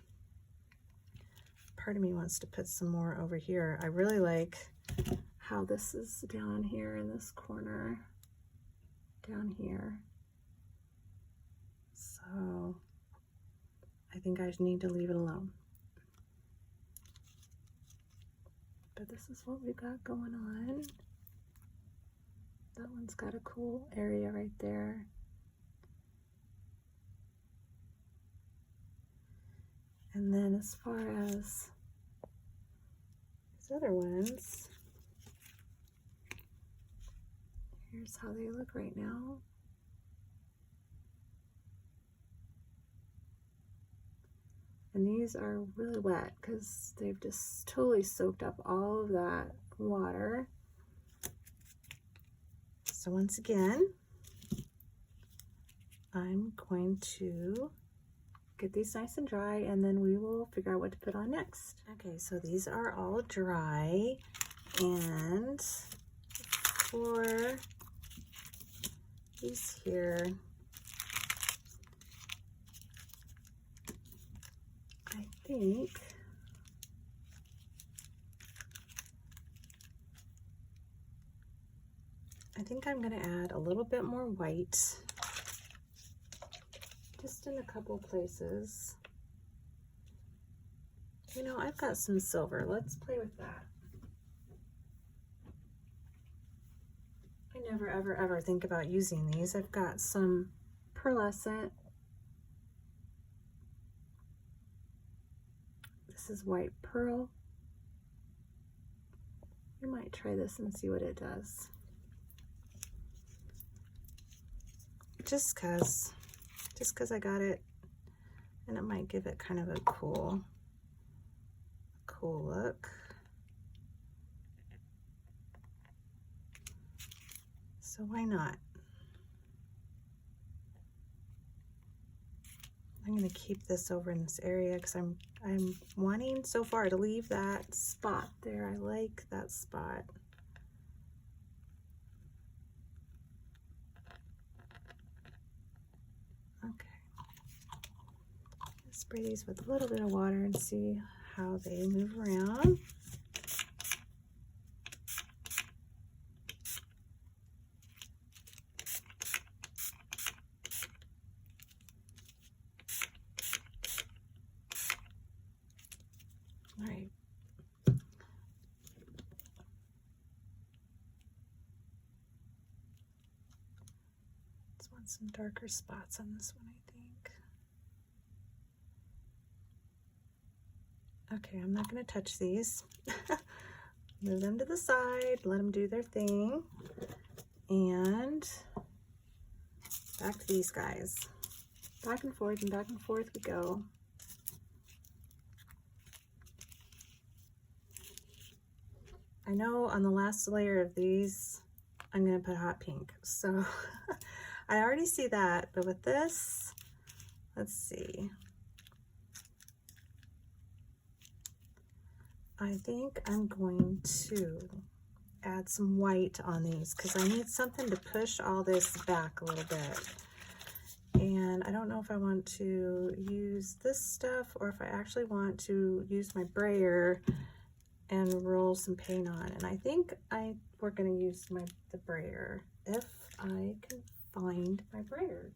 Part of me wants to put some more over here. I really like how this is down here in this corner, down here. So I think I need to leave it alone. But this is what we've got going on. That one's got a cool area right there. And then as far as these other ones, here's how they look right now. And these are really wet because they've just totally soaked up all of that water. So once again, I'm going to get these nice and dry, and then we will figure out what to put on next. Okay, so these are all dry, and for these here, I think I'm going to add a little bit more white, just in a couple places. You know, I've got some silver. Let's play with that. I never, ever, ever think about using these. I've got some pearlescent. This is white pearl. I might try this and see what it does. Just cause I got it, and it might give it kind of a cool look. So why not? I'm going to keep this over in this area because I'm wanting so far to leave that spot there. I like that spot. Okay. spray these with a little bit of water and see how they move around. All right. Just want some darker spots on this one, I think. Okay, I'm not going to touch these. Move them to the side, let them do their thing. And back to these guys. Back and forth we go. I know on the last layer of these, I'm going to put hot pink. So I already see that, but with this, let's see. I think I'm going to add some white on these because I need something to push all this back a little bit. And I don't know if I want to use this stuff or if I actually want to use my brayer and roll some paint on. And I think we're going to use the brayer if I can find my brayer.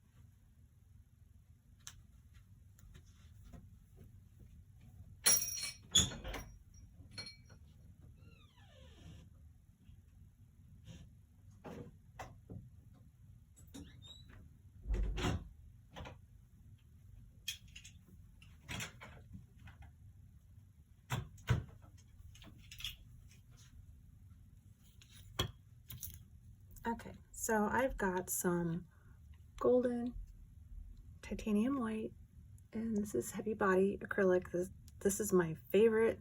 Okay, so I've got some golden titanium white, and this is heavy body acrylic. This is my favorite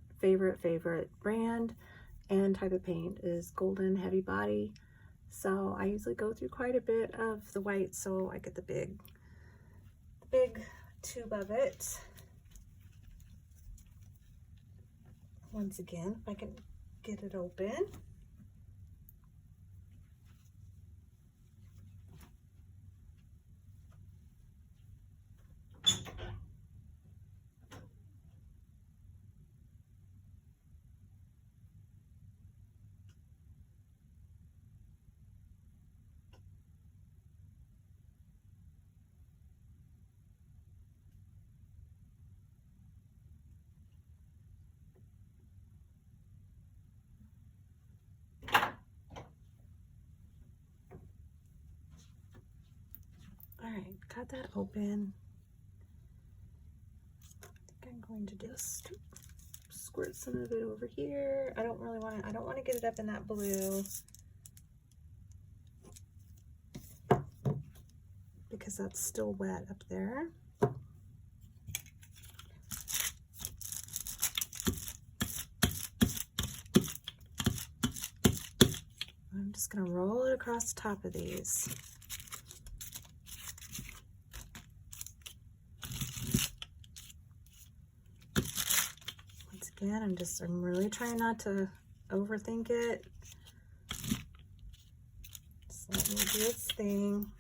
brand and type of paint is golden heavy body. So I usually go through quite a bit of the white, so I get the big tube of it. Once again, if I can get it open. All right, got that open. I think I'm going to just squirt some of it over here. I don't want to get it up in that blue because that's still wet up there. I'm just going to roll it across the top of these. Again, I'm really trying not to overthink it. Just let me do its thing.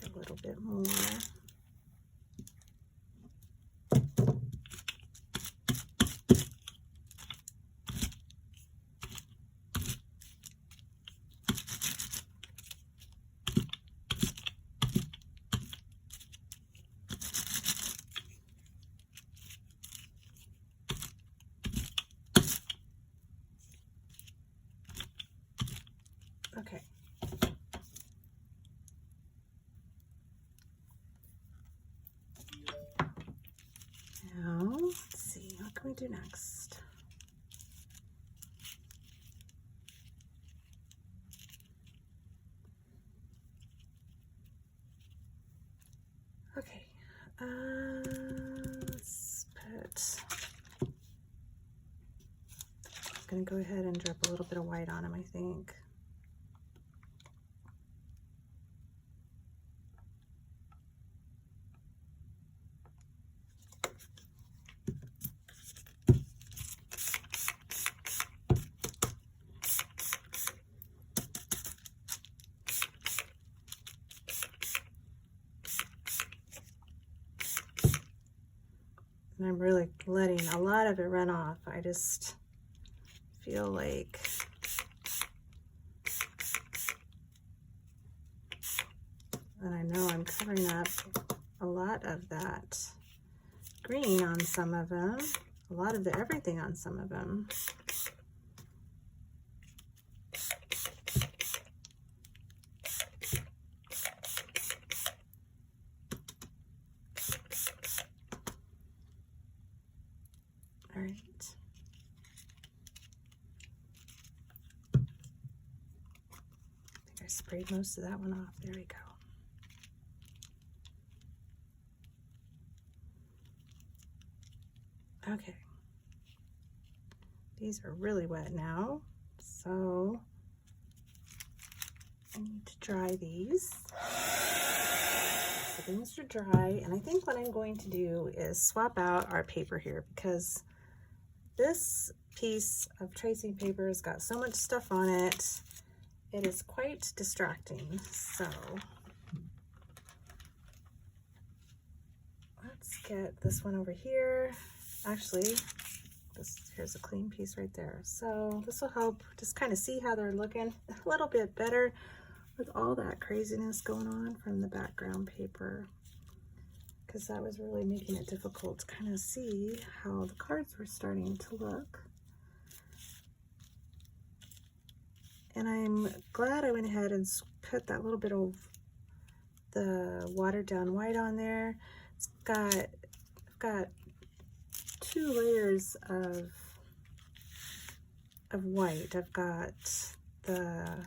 Get a little bit more. Okay. Now, let's see, what can we do next? Okay, let's put, I'm gonna go ahead and drop a little bit of white on them, I think. and I'm really letting a lot of it run off. I just feel like and I know I'm covering up a lot of that green on some of them, a lot of the everything on some of them. All right. I think I sprayed most of that one off. There we go. Okay, these are really wet now, so I need to dry these. So things are dry, and I think what I'm going to do is swap out our paper here, because this piece of tracing paper has got so much stuff on it, it is quite distracting. So let's get this one over here. Actually, here's a clean piece right there. So this will help just kind of see how they're looking a little bit better with all that craziness going on from the background paper, because that was really making it difficult to kind of see how the cards were starting to look. And I'm glad I went ahead and put that little bit of the watered down white on there. I've got 2 layers of white. I've got the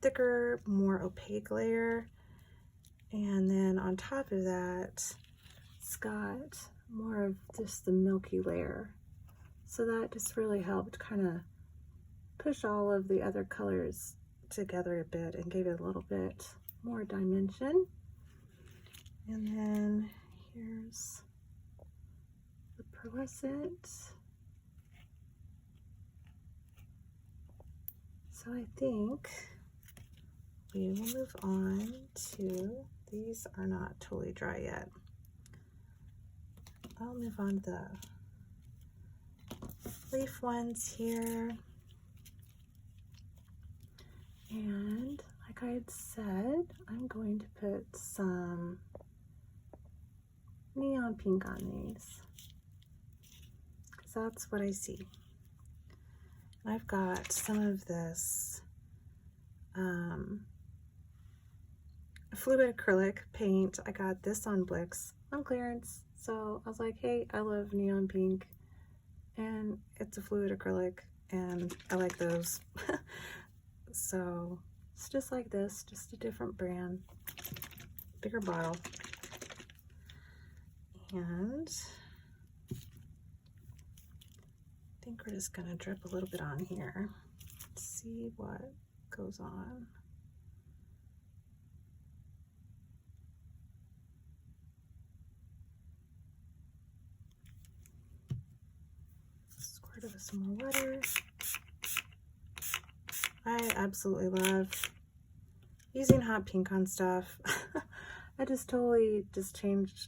thicker, more opaque layer, and then on top of that, it's got more of just the milky layer. So that just really helped kind of push all of the other colors together a bit and gave it a little bit more dimension. And then here's the pearlescent. So I think we will move on to, these are not totally dry yet. I'll move on to the leaf ones here. And like I had said, I'm going to put some neon pink on these, because that's what I see. And I've got some of this fluid acrylic paint. I got this on Blix on clearance, so I was like, hey, I love neon pink, and it's a fluid acrylic, and I like those. So it's just like this, just a different brand, bigger bottle. And I think we're just gonna drip a little bit on here, see what goes on. Squirt of some more water. I absolutely love using hot pink on stuff. I just totally changed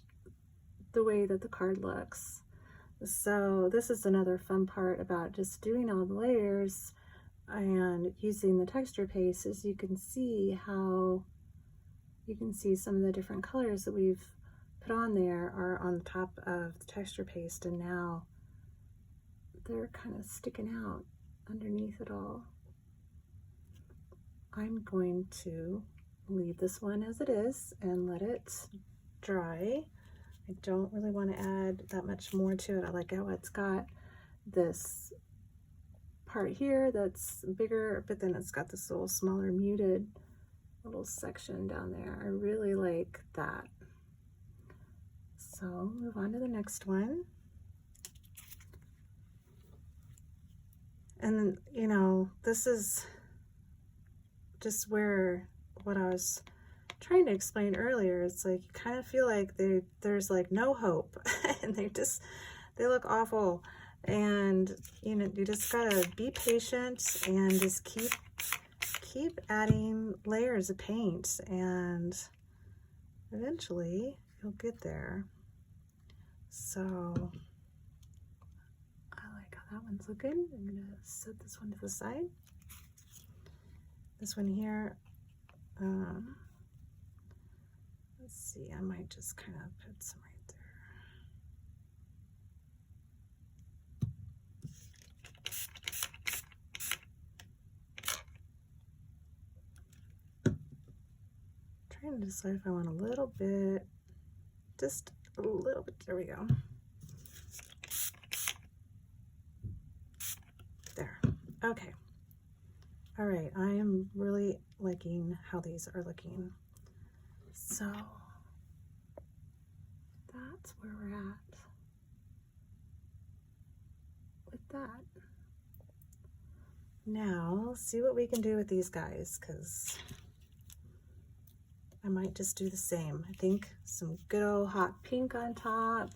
the way that the card looks. So this is another fun part about just doing all the layers and using the texture paste, is you can see how some of the different colors that we've put on there are on top of the texture paste, and now they're kind of sticking out underneath it all. I'm going to leave this one as it is and let it dry. I don't really want to add that much more to it. I like how it's got this part here that's bigger, but then it's got this little smaller muted little section down there. I really like that. So move on to the next one. And then, you know, this is just where what I was trying to explain earlier. It's like you kind of feel like there's like no hope and they look awful, and you know, you just gotta be patient and just keep adding layers of paint, and eventually you'll get there. So I like how that one's looking. I'm gonna set this one to the side. This one here, let's see, I might just kind of put some right there. Trying to decide if I want a little bit, just a little bit, there we go. There, okay. All right, I am really liking how these are looking. So that's where we're at with that. Now, see what we can do with these guys, because I might just do the same. I think some good old hot pink on top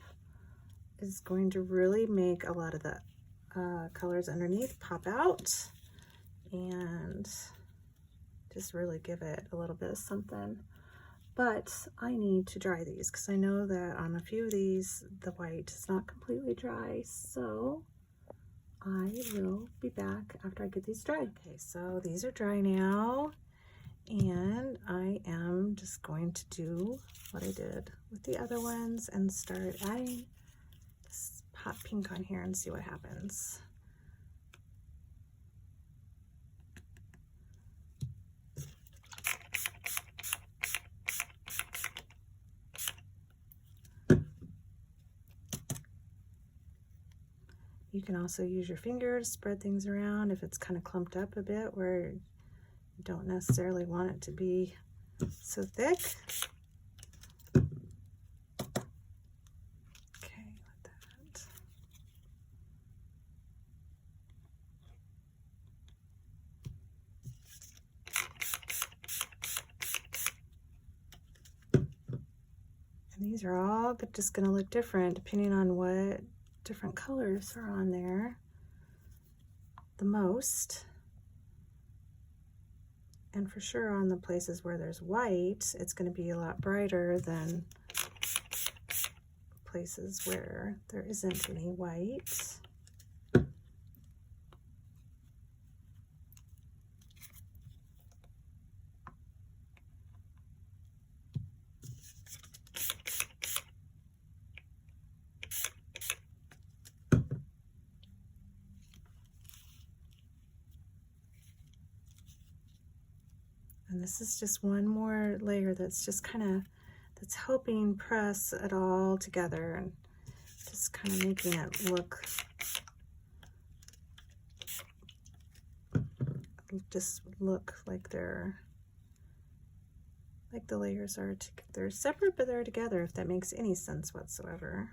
is going to really make a lot of the colors underneath pop out and just really give it a little bit of something. But I need to dry these because I know that on a few of these the white is not completely dry, so I will be back after I get these dry. Okay, so these are dry now, and I am just going to do what I did with the other ones and start adding this hot pink on here and see what happens. You can also use your finger to spread things around if it's kind of clumped up a bit where you don't necessarily want it to be so thick. Okay, like that. And these are all just going to look different depending on what different colors are on there the most. And for sure on the places where there's white, it's going to be a lot brighter than places where there isn't any white. And this is just one more layer that's just kind of, that's helping press it all together and just kind of making it look, like they're, like the layers are, they're separate, but they're together, if that makes any sense whatsoever.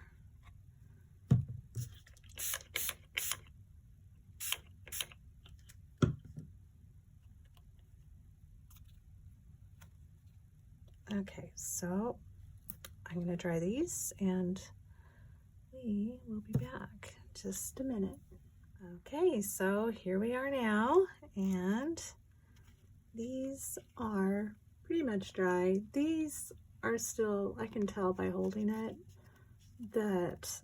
Okay, so I'm going to dry these and we will be back in just a minute. Okay, so here we are now, and these are pretty much dry. These are still, I can tell by holding it that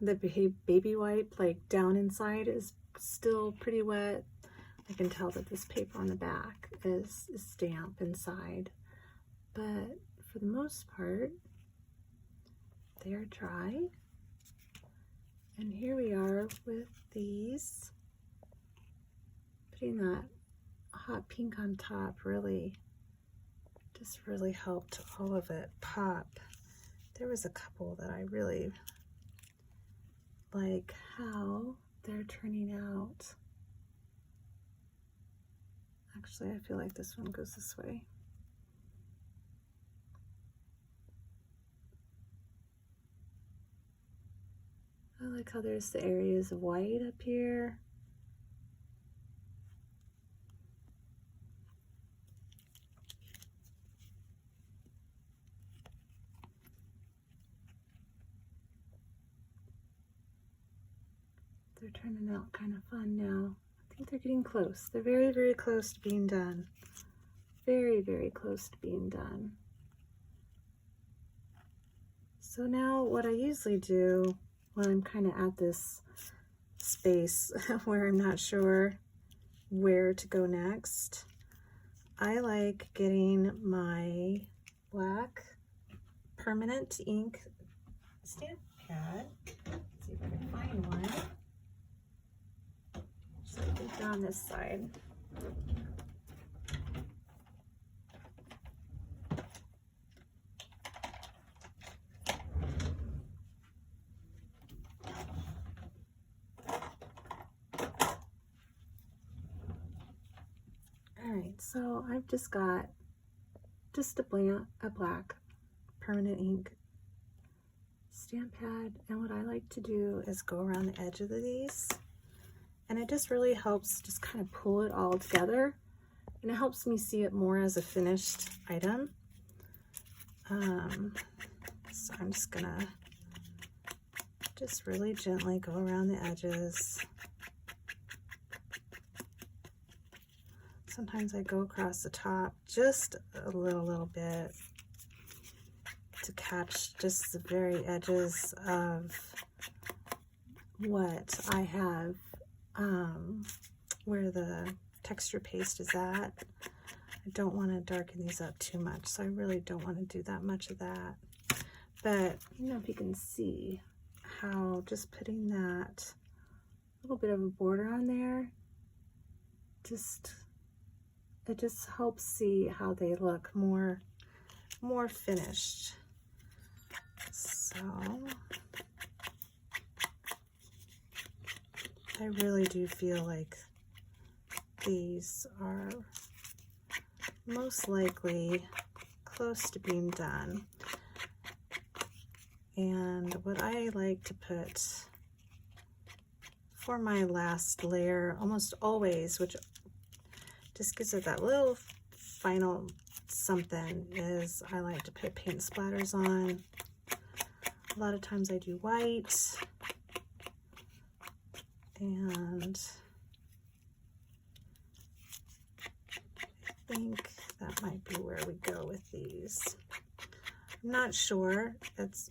the baby wipe, like down inside, is still pretty wet. I can tell that this paper on the back is damp inside. But for the most part, they are dry. And here we are with these. Putting that hot pink on top really helped all of it pop. There was a couple that I really like how they're turning out. Actually, I feel like this one goes this way. I like how there's the areas of white up here. They're turning out kind of fun now. I think they're getting close. They're very, very close to being done. Very, very close to being done. So now what I usually do when I'm kind of at this space where I'm not sure where to go next, I like getting my black permanent ink stamp pad. Let's see if I can find one. So I think they're on this side. Alright, so I've just got a black permanent ink stamp pad, and what I like to do is go around the edge of these, and it just really helps just kind of pull it all together, and it helps me see it more as a finished item. So I'm just gonna just really gently go around the edges. Sometimes I go across the top just a little bit to catch just the very edges of what I have, where the texture paste is at. I don't want to darken these up too much, so I really don't want to do that much of that. But I don't know if you can see how just putting that little bit of a border on there, it just helps see how they look more finished. So I really do feel like these are most likely close to being done. And what I like to put for my last layer, almost always, which just gives it that little final something, is I like to put paint splatters on. A lot of times I do white, and I think that might be where we go with these. I'm not sure.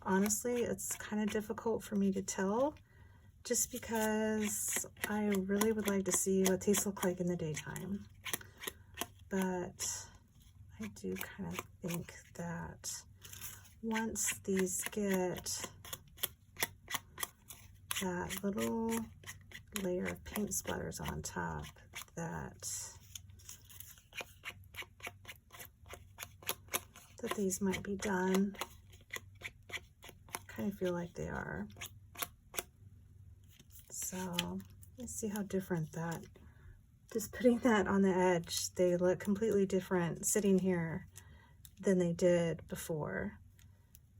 Honestly, it's kind of difficult for me to tell, just because I really would like to see what these look like in the daytime. But I do kind of think that once these get that little layer of paint splatters on top, that these might be done. I kind of feel like they are. So let's see how different that, just putting that on the edge, they look completely different sitting here than they did before.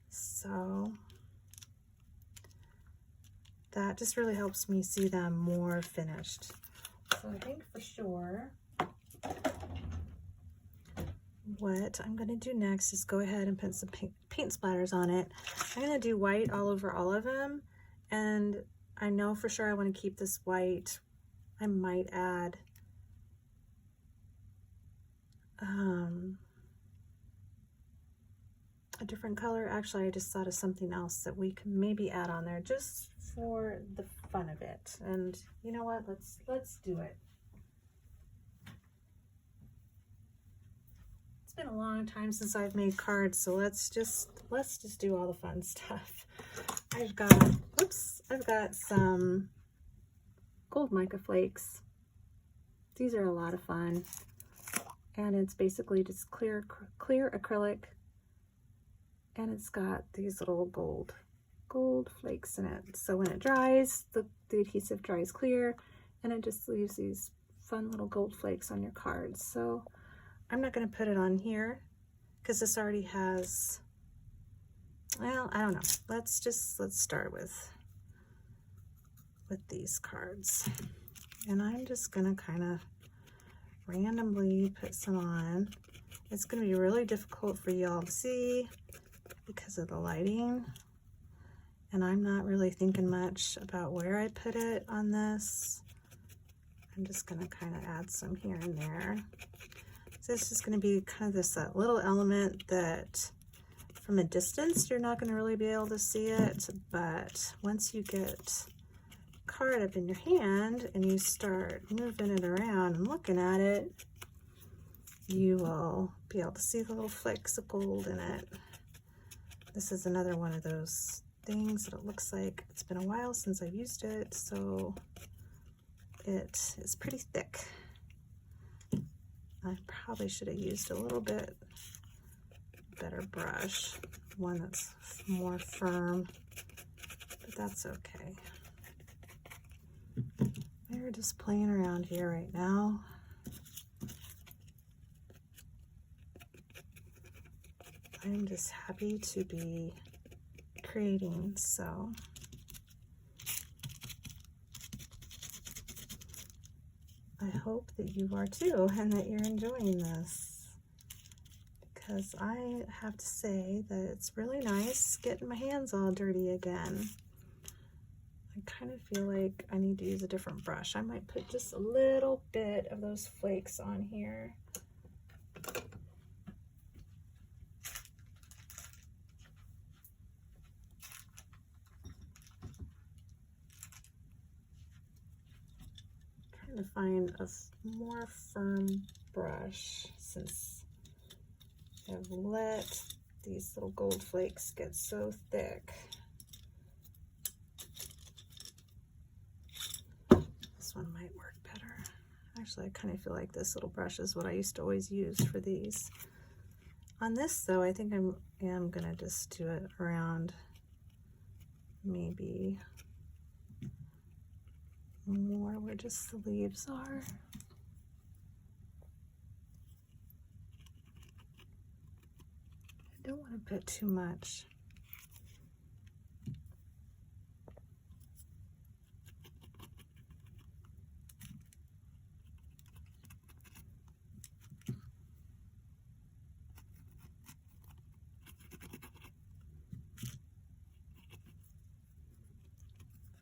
So that just really helps me see them more finished. So I think for sure what I'm going to do next is go ahead and put some paint splatters on it. I'm going to do white all over all of them, and I know for sure I want to keep this white. I might add a different color. Actually, I just thought of something else that we can maybe add on there just for the fun of it. And you know what? Let's do it. It's been a long time since I've made cards, so let's just do all the fun stuff. I've got some gold mica flakes. These are a lot of fun, and it's basically just clear acrylic, and it's got these little gold flakes in it. So when it dries, the adhesive dries clear, and it just leaves these fun little gold flakes on your cards. So I'm not going to put it on here because this already has, well, I don't know. Let's start with these cards. And I'm just going to kind of randomly put some on. It's going to be really difficult for y'all to see because of the lighting. And I'm not really thinking much about where I put it on this. I'm just going to kind of add some here and there. So this is going to be kind of that little element that, From a distance, you're not going to really be able to see it, but once you get card up in your hand and you start moving it around and looking at it, you will be able to see the little flakes of gold in it. This is another one of those things that it looks like it's been a while since I've used it, so it is pretty thick. I probably should have used a little bit better brush, one that's more firm, but that's okay. We're just playing around here right now. I'm just happy to be creating, so I hope that you are too, and that you're enjoying this, because I have to say that it's really nice getting my hands all dirty again. I kind of feel like I need to use a different brush. I might put just a little bit of those flakes on here. To find a more firm brush since I've let these little gold flakes get so thick. This one might work better. Actually, I kind of feel like this little brush is what I used to always use for these. On this though, I think I am gonna just do it around maybe more where just the leaves are. I don't want to put too much.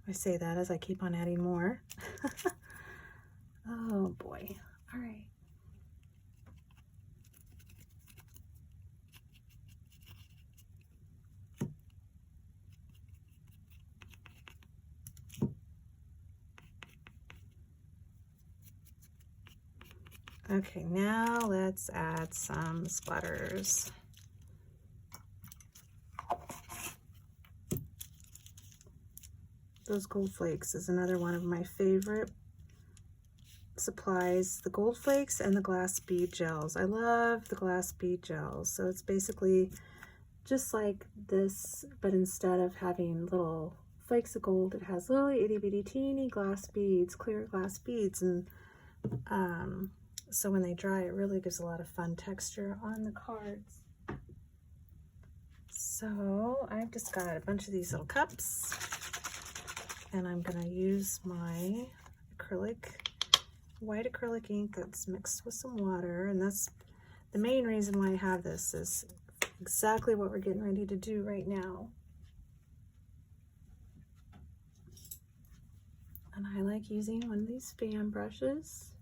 I say that as I keep on adding more. Oh boy. All right. Okay, now let's add some splatters. Those gold flakes is another one of my favorite supplies, the gold flakes and the glass bead gels. I love the glass bead gels. So it's basically just like this, but instead of having little flakes of gold, it has little itty bitty teeny glass beads, clear glass beads, and so when they dry, it really gives a lot of fun texture on the cards. So I've just got a bunch of these little cups, and I'm gonna use my white acrylic ink that's mixed with some water, and that's the main reason why I have this, is exactly what we're getting ready to do right now. And I like using one of these fan brushes.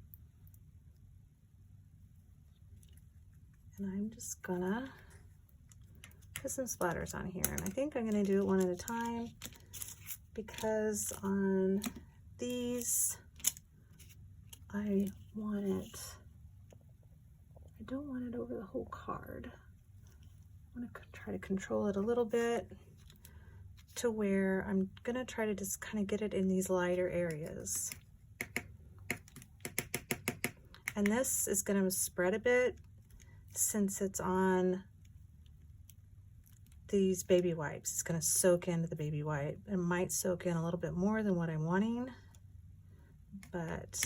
And I'm just gonna put some splatters on here. And I think I'm gonna do it one at a time, because on these, I don't want it over the whole card. I'm gonna try to control it a little bit to where I'm gonna try to just kind of get it in these lighter areas. And this is gonna spread a bit since it's on these baby wipes. It's gonna soak into the baby wipe. It might soak in a little bit more than what I'm wanting, but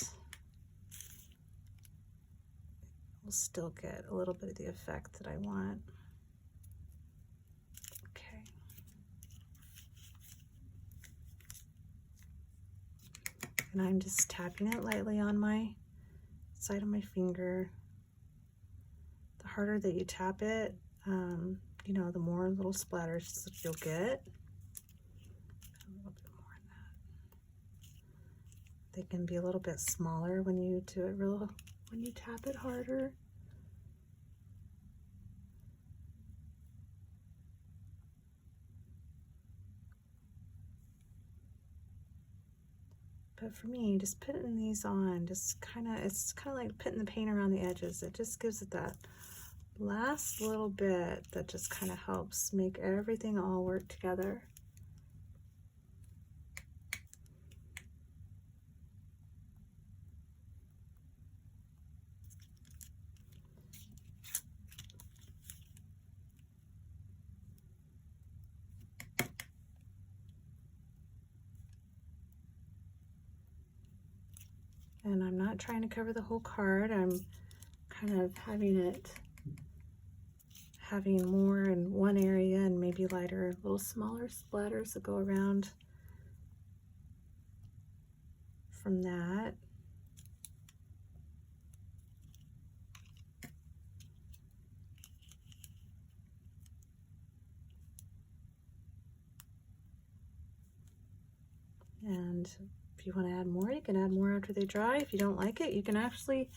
we'll still get a little bit of the effect that I want. Okay. And I'm just tapping it lightly on my side of my finger. The harder that you tap it, you know, the more little splatters that you'll get. A little bit more in that. They can be a little bit smaller when you do it when you tap it harder. But for me, just putting these on, just it's kind of like putting the paint around the edges. It just gives it that last little bit that just kind of helps make everything all work together. And I'm not trying to cover the whole card. I'm kind of having more in one area and maybe lighter, little smaller splatters that go around from that. And if you want to add more, you can add more after they dry. If you don't like it, you can actually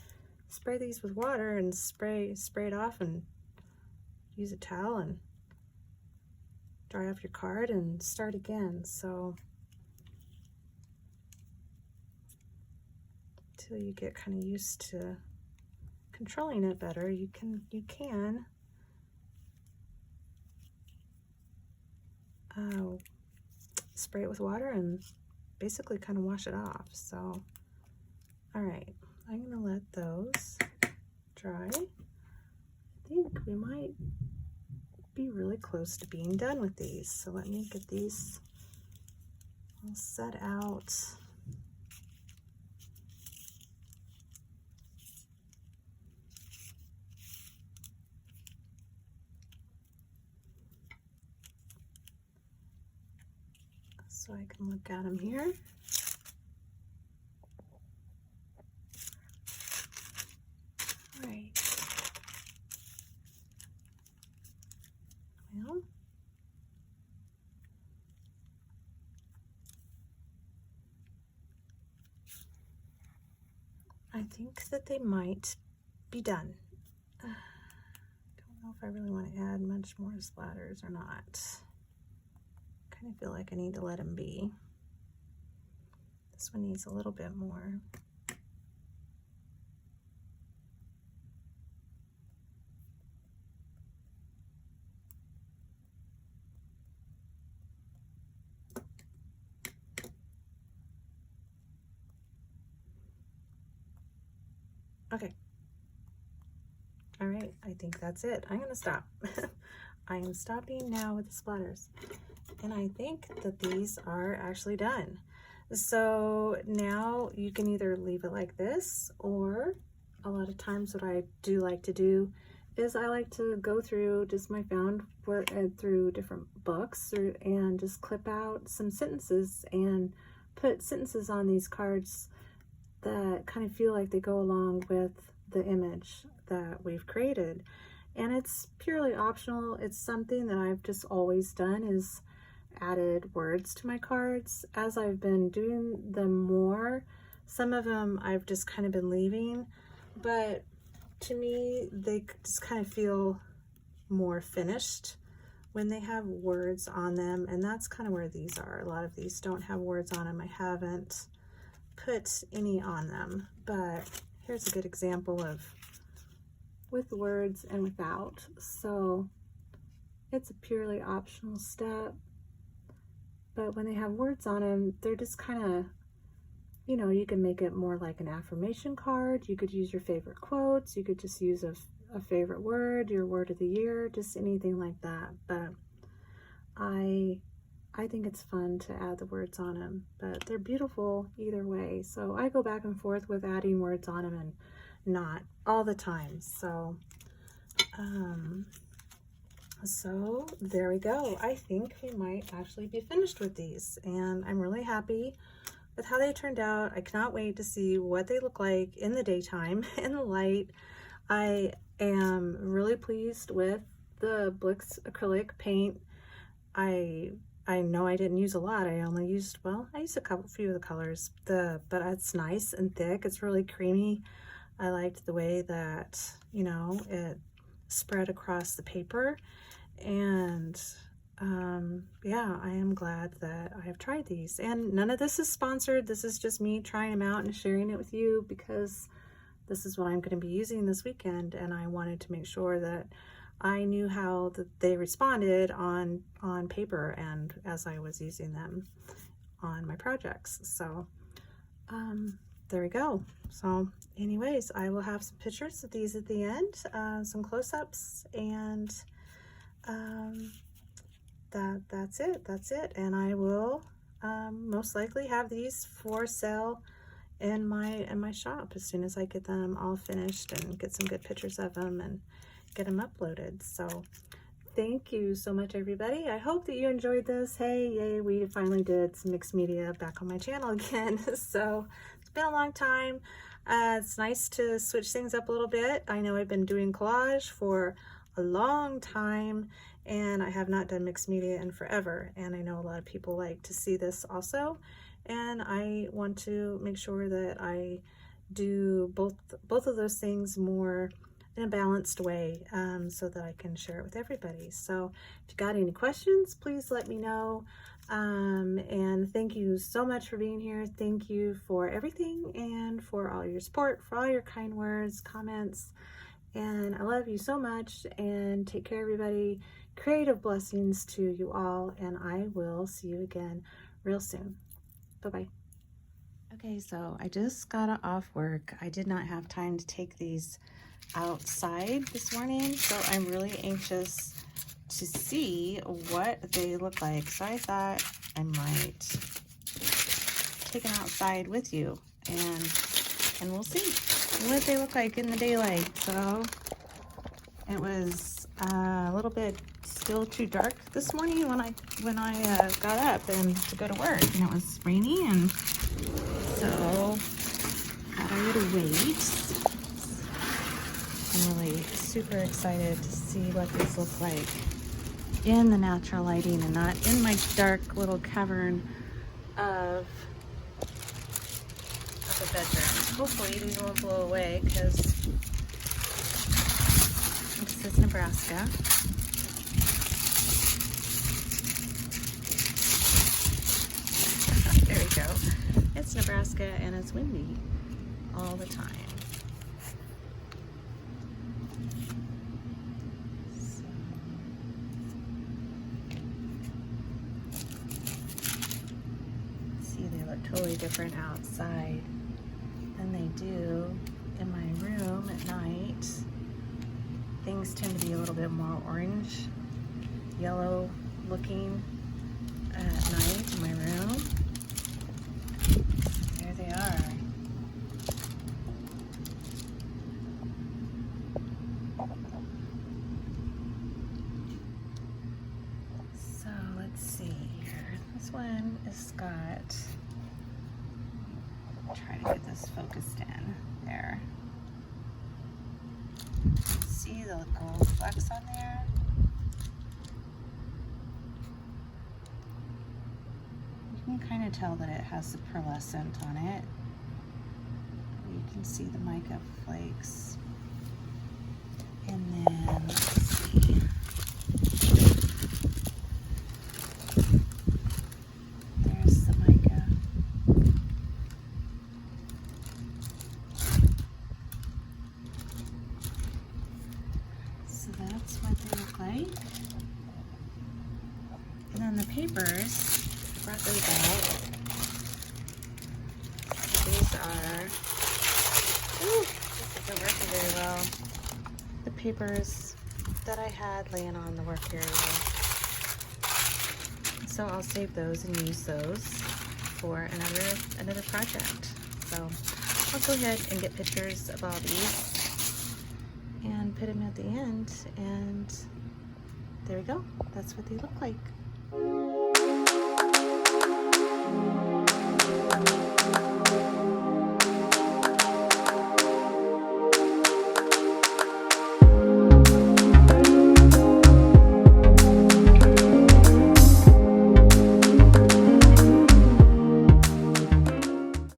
spray these with water and spray it off and use a towel and dry off your card and start again. So until you get kind of used to controlling it better, you can spray it with water and basically kind of wash it off. So, all right, I'm gonna let those dry. I think we might be really close to being done with these. So let me get these all set out. So I can look at them here. All right. Well, I think that they might be done. Don't know if I really want to add much more splatters or not. I feel like I need to let them be. This one needs a little bit more. Okay. All right, I think that's it. I'm gonna stop. I am stopping now with the splatters. And I think that these are actually done. So now you can either leave it like this, or a lot of times what I do like to do is I like to go through just my found work through different books and just clip out some sentences and put sentences on these cards that kind of feel like they go along with the image that we've created. And it's purely optional. It's something that I've just always done, is added words to my cards. As I've been doing them more, some of them I've just kind of been leaving, but to me they just kind of feel more finished when they have words on them, and that's kind of where these are. A lot of these don't have words on them. I haven't put any on them, but here's a good example of with words and without. So it's a purely optional step. But when they have words on them, they're just kind of, you know, you can make it more like an affirmation card. You could use your favorite quotes. You could just use a favorite word, your word of the year, just anything like that. But I think it's fun to add the words on them, but they're beautiful either way. So I go back and forth with adding words on them and not all the time. So, so there we go. I think we might actually be finished with these, and I'm really happy with how they turned out. I cannot wait to see what they look like in the daytime in the light. I am really pleased with the Blix acrylic paint. I know I didn't use a lot. I only used, well, I used a few of the colors, but it's nice and thick. It's really creamy. I liked the way that, you know, it spread across the paper, and yeah, I am glad that I have tried these, and none of this is sponsored. This is just me trying them out and sharing it with you because this is what I'm going to be using this weekend, and I wanted to make sure that I knew how they responded on paper and as I was using them on my projects. So there we go. So anyways, I will have some pictures of these at the end, some close-ups, and that's it. And I will most likely have these for sale in my shop as soon as I get them all finished and get some good pictures of them and get them uploaded. So thank you so much, everybody. I hope that you enjoyed this. Hey, yay, we finally did some mixed media back on my channel again. So it's been a long time. It's nice to switch things up a little bit. I know I've been doing collage for a long time, and I have not done mixed media in forever, and I know a lot of people like to see this also, and I want to make sure that I do both of those things more in a balanced way, so that I can share it with everybody. So if you got any questions, please let me know. And thank you so much for being here. Thank you for everything and for all your support, for all your kind words, comments, and I love you so much. And take care, everybody. Creative blessings to you all, and I will see you again real soon. Bye-bye. Okay, so I just got off work. I did not have time to take these outside this morning, so I'm really anxious to see what they look like. So I thought I might take them outside with you, and we'll see what they look like in the daylight. So it was a little bit still too dark this morning when I got up and to go to work, and it was rainy, and so I would wait. I'm really super excited to see what these look like in the natural lighting and not in my dark little cavern of a bedroom. Hopefully these won't blow away because this is Nebraska. There we go. It's Nebraska and it's windy all the time. Totally different outside than they do in my room at night. Things tend to be a little bit more orange, yellow looking at night in my room. There they are. So let's see here. This one is got, try to get this focused in there. See the gold flecks on there? You can kind of tell that it has the pearlescent on it. You can see the mica flakes. And then, let's see. There's the mica. So that's what they look like. And then the papers, I brought those out. These are, ooh, this isn't working very well. The papers that I had laying on the work area. So I'll save those and use those for another project. So I'll go ahead and get pictures of all these and put them at the end, and there we go. That's what they look like.